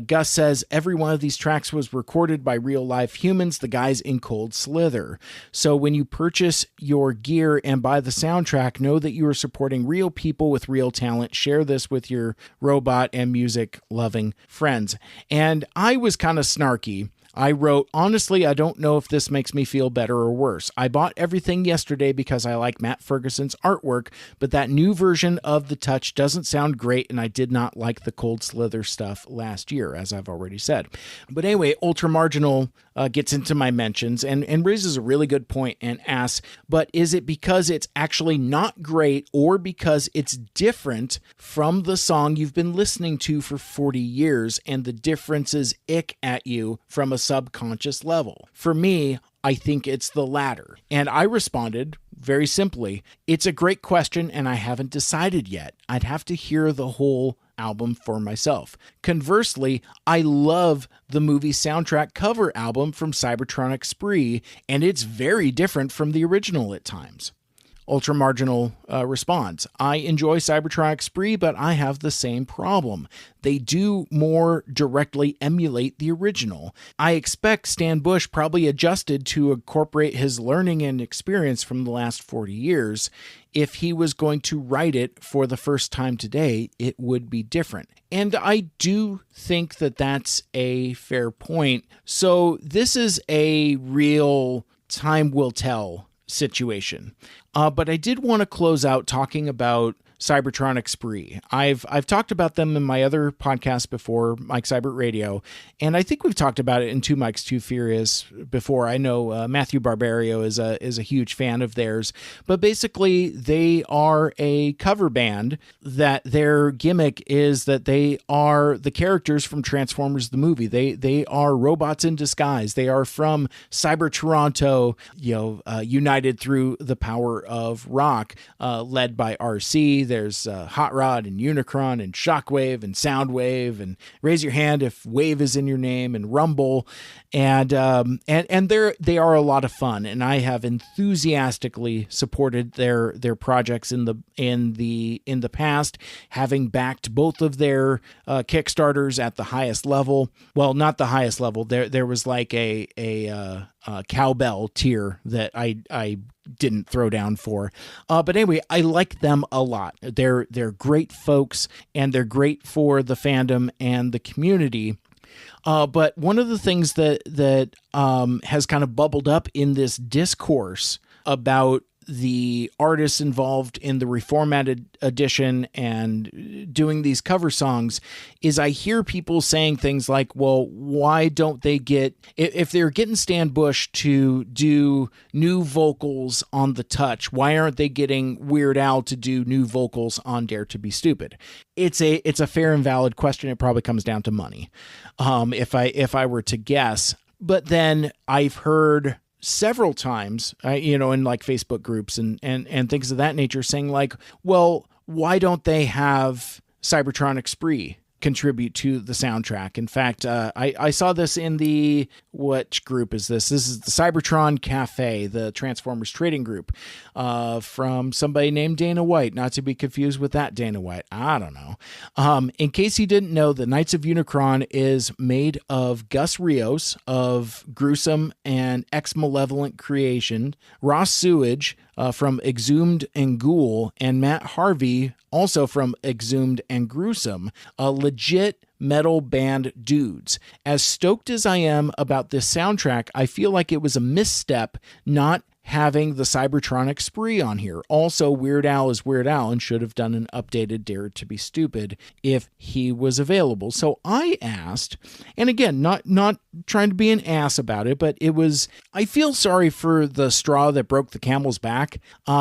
Gus says every one of these tracks was recorded by real life humans, the guys in Cold Slither. So when you purchase your gear and buy the soundtrack, know that you are supporting real people with real talent. Share this with your robot and music loving friends. And I was kind of snarky. I wrote, honestly, I don't know if this makes me feel better or worse. I bought everything yesterday because I like Matt Ferguson's artwork, but that new version of The Touch doesn't sound great, and I did not like the Cold Slither stuff last year, as I've already said. But anyway, Ultramarginal gets into my mentions and raises a really good point and asks, but is it because it's actually not great or because it's different from the song you've been listening to for 40 years and the differences ick at you from a subconscious level? For me, I think it's the latter. And I responded very simply, it's a great question and I haven't decided yet. I'd have to hear the whole album for myself. Conversely, I love the movie soundtrack cover album from Cybertronic Spree, and it's very different from the original at times. Ultramarginal responds, I enjoy Cybertronic Spree, but I have the same problem. They do more directly emulate the original. I expect Stan Bush probably adjusted to incorporate his learning and experience from the last 40 years. If he was going to write it for the first time today, it would be different. And I do think that that's a fair point. So this is a real time will tell situation. But I did want to close out talking about Cybertronic Spree. I've talked about them in my other podcast before, Mike Seibert Radio, and I think we've talked about it in Two Mikes, Two Furious before. I know Matthew Barbario is a huge fan of theirs, but basically they are a cover band that their gimmick is that they are the characters from Transformers the movie. They are robots in disguise. They are from Cyber Toronto, united through the power of rock, led by RC. There's Hot Rod and Unicron and Shockwave and Soundwave and Raise Your Hand if Wave is in your name and Rumble, and they are a lot of fun, and I have enthusiastically supported their projects in the past, having backed both of their Kickstarters at the highest level. Well, not the highest level. There was like a cowbell tier that I didn't throw down for. But anyway, I like them a lot. They're great folks, and they're great for the fandom and the community. But one of the things that has kind of bubbled up in this discourse about the artists involved in the reformatted edition and doing these cover songs is I hear people saying things like, well, why don't they get, if they're getting Stan Bush to do new vocals on The Touch, why aren't they getting Weird Al to do new vocals on Dare to Be Stupid? It's a fair and valid question. It probably comes down to money. If I were to guess, but then I've heard several times, in like Facebook groups and things of that nature saying like, well, why don't they have Cybertronic Spree contribute to the soundtrack? In fact, I saw this in which group is this? This is the Cybertron Cafe, the Transformers trading group, from somebody named Dana White, not to be confused with that Dana White. I don't know. In case you didn't know, the Knights of Unicron is made of Gus Rios of Gruesome and Ex-Malevolent Creation, Ross Sewage from Exhumed and Ghoul, and Matt Harvey, also from Exhumed and Gruesome, a legit metal band dudes. As stoked as I am about this soundtrack, I feel like it was a misstep not having the Cybertronic Spree on here. Also, Weird Al is Weird Al and should have done an updated Dare to Be Stupid if he was available. So I asked, and again, not trying to be an ass about it, but I feel sorry for the straw that broke the camel's back,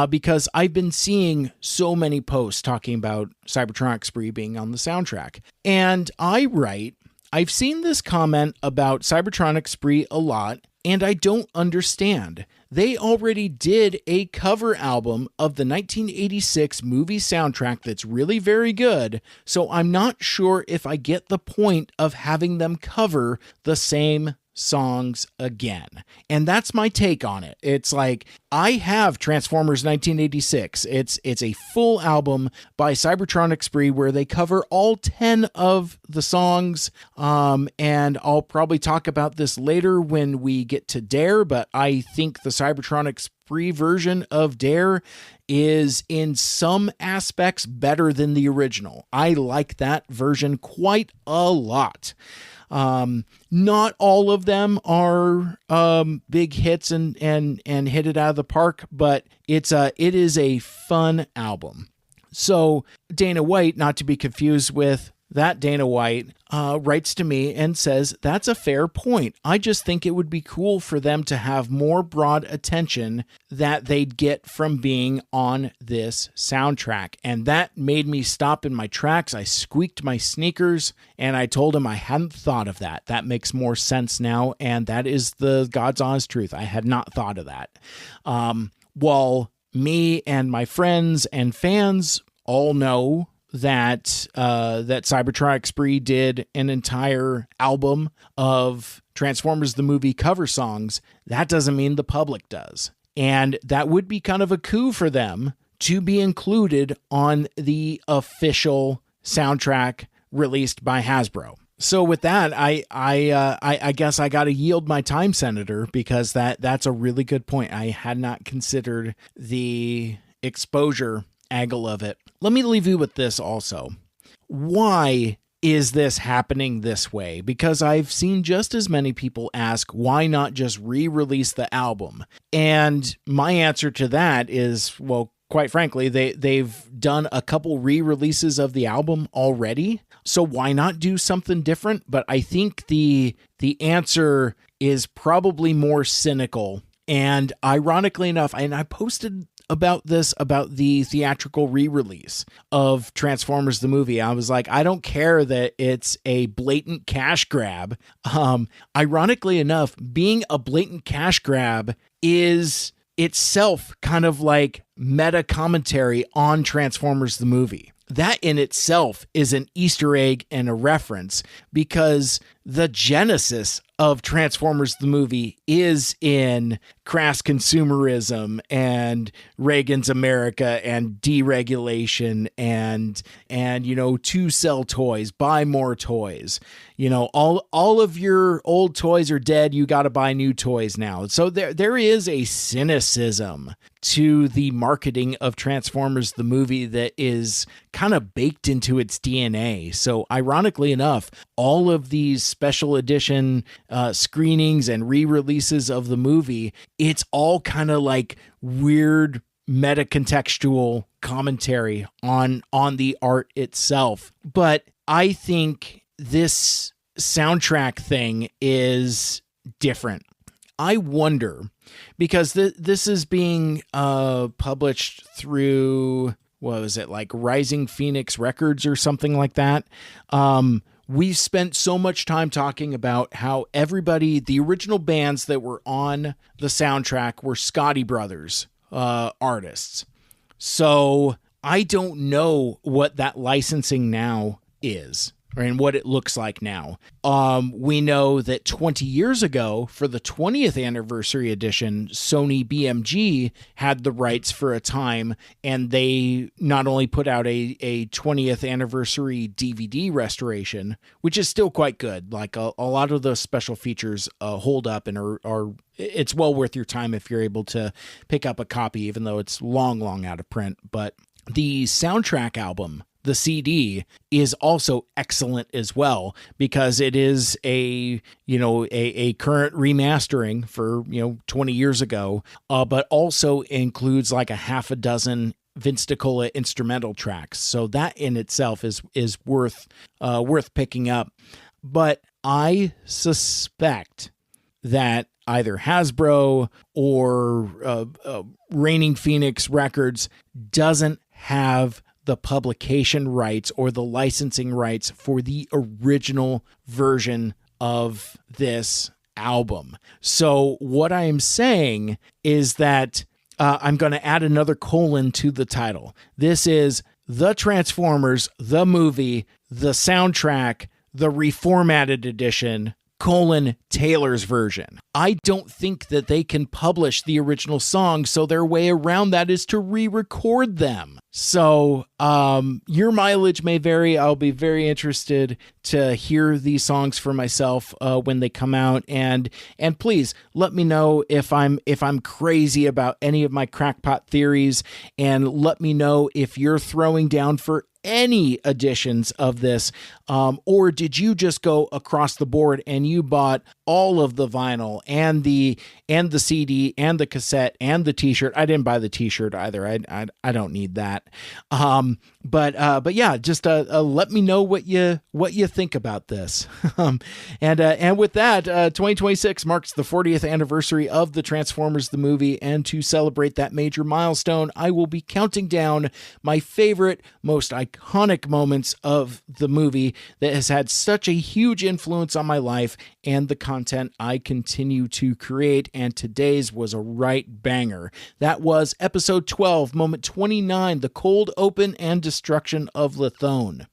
because I've been seeing so many posts talking about Cybertronic Spree being on the soundtrack. And I write, I've seen this comment about Cybertronic Spree a lot, and I don't understand. They already did a cover album of the 1986 movie soundtrack that's really very good, so I'm not sure if I get the point of having them cover the same songs again. And that's my take on it. It's like, I have Transformers 1986. It's a full album by Cybertronic Spree where they cover all 10 of the songs. And I'll probably talk about this later when we get to Dare, but I think the Cybertronic Spree version of Dare is in some aspects better than the original. I like that version quite a lot. Not all of them are big hits and hit it out of the park, but it is a fun album. So Dana White, not to be confused with that Dana White, writes to me and says, that's a fair point. I just think it would be cool for them to have more broad attention that they'd get from being on this soundtrack. And that made me stop in my tracks. I squeaked my sneakers and I told him I hadn't thought of that. That makes more sense now. And that is the God's honest truth. I had not thought of that. While me and my friends and fans all know that Cybertronic Spree did an entire album of Transformers the movie cover songs, that doesn't mean the public does. And that would be kind of a coup for them to be included on the official soundtrack released by Hasbro. So with that, I guess I got to yield my time, Senator, because that's a really good point. I had not considered the exposure angle of it. Let me leave you with this also. Why is this happening this way? Because I've seen just as many people ask, why not just re-release the album? And my answer to that is, well, quite frankly, they've done a couple re-releases of the album already. So why not do something different? But I think the answer is probably more cynical. And ironically enough, and I posted about the theatrical re-release of Transformers the movie. I was like, I don't care that it's a blatant cash grab. Ironically enough, being a blatant cash grab is itself kind of like meta commentary on Transformers the movie. That in itself is an Easter egg and a reference, because the genesis of Transformers the movie is in crass consumerism and Reagan's America and deregulation and to sell toys, buy more toys. All of your old toys are dead. You got to buy new toys now. So there is a cynicism to the marketing of Transformers the movie that is kind of baked into its DNA. So ironically enough, all of these special edition screenings and re-releases of the movie, it's all kind of like weird meta-contextual commentary on the art itself. But I think this soundtrack thing is different. I wonder, because this is being published through, what was it, like Rising Phoenix Records or something like that. We've spent so much time talking about how the original bands that were on the soundtrack were Scotti Brothers artists. So I don't know what that licensing now is, and what it looks like now. We know that 20 years ago, for the 20th anniversary edition, Sony BMG had the rights for a time, and they not only put out a 20th anniversary DVD restoration, which is still quite good. Like a lot of the special features hold up and are it's well worth your time if you're able to pick up a copy, even though it's long out of print. But the soundtrack album, the CD, is also excellent as well, because it is a current remastering for 20 years ago, but also includes like a half a dozen Vince DiCola instrumental tracks. So that in itself is worth picking up. But I suspect that either Hasbro or Reigning Phoenix Records doesn't have the publication rights or the licensing rights for the original version of this album. So what I am saying is that I'm going to add another colon to the title. This is The Transformers, the movie, the soundtrack, the reformatted edition, Taylor's version. I don't think that they can publish the original songs, so their way around that is to re-record them. So your mileage may vary. I'll be very interested to hear these songs for myself when they come out, and please let me know if I'm crazy about any of my crackpot theories, and let me know if you're throwing down for any editions of this, or did you just go across the board and you bought all of the vinyl and the CD and the cassette and the t-shirt? I didn't buy the t-shirt either. I don't need that. But yeah, just let me know what you think about this. And with that, 2026 marks the 40th anniversary of the Transformers the movie, and to celebrate that major milestone, I will be counting down my favorite, most iconic moments of the movie that has had such a huge influence on my life and the content I continue to create, and today's was a right banger. That was episode 12, moment 29, the cold open and destruction of Lithone.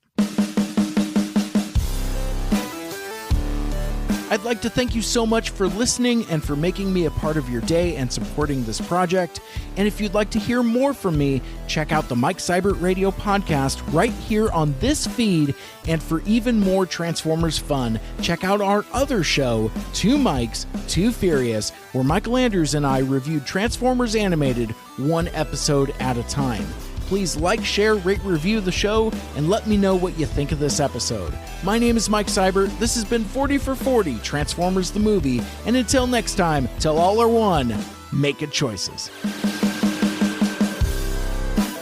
I'd like to thank you so much for listening and for making me a part of your day and supporting this project. And if you'd like to hear more from me, check out the Mike Seibert Radio podcast right here on this feed. And for even more Transformers fun, check out our other show, Two Mikes, Too Furious, where Michael Anders and I reviewed Transformers Animated one episode at a time. Please like, share, rate, review the show, and let me know what you think of this episode. My name is Mike Seibert. This has been 40 for 40, Transformers the Movie. And until next time, till all are one, make good choices.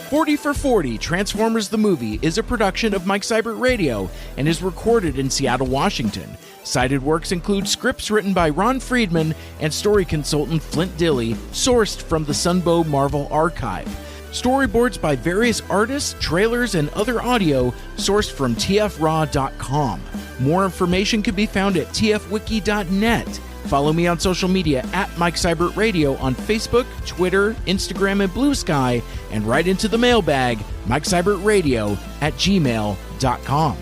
40 for 40, Transformers the Movie is a production of Mike Seibert Radio and is recorded in Seattle, Washington. Cited works include scripts written by Ron Friedman and story consultant Flint Dilley, sourced from the Sunbow Marvel Archive. Storyboards by various artists, trailers, and other audio sourced from tfraw.com. More information can be found at tfwiki.net. Follow me on social media at Mike Seibert Radio on Facebook, Twitter, Instagram, and Blue Sky, and write into the mailbag, MikeSeibertRadio@gmail.com.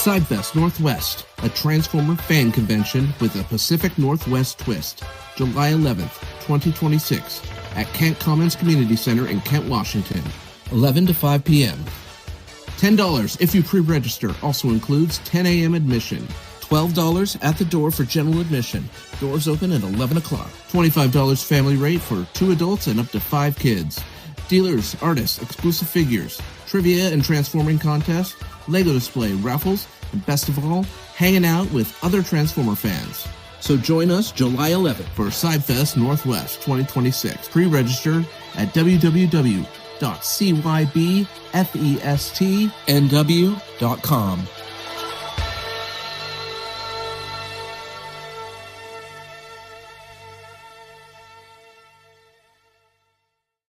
CybFest Northwest, a Transformer fan convention with a Pacific Northwest twist. July 11th, 2026, at Kent Commons Community Center in Kent, Washington. 11 to 5 p.m. $10 if you pre-register. Also includes 10 a.m. admission. $12 at the door for general admission. Doors open at 11 o'clock. $25 family rate for 2 adults and up to 5 kids. Dealers, artists, exclusive figures, trivia and transforming contests, Lego display, raffles, and best of all, hanging out with other Transformer fans. So join us July 11th for CybFest Northwest 2026. Pre-register at www.cybfestnw.com.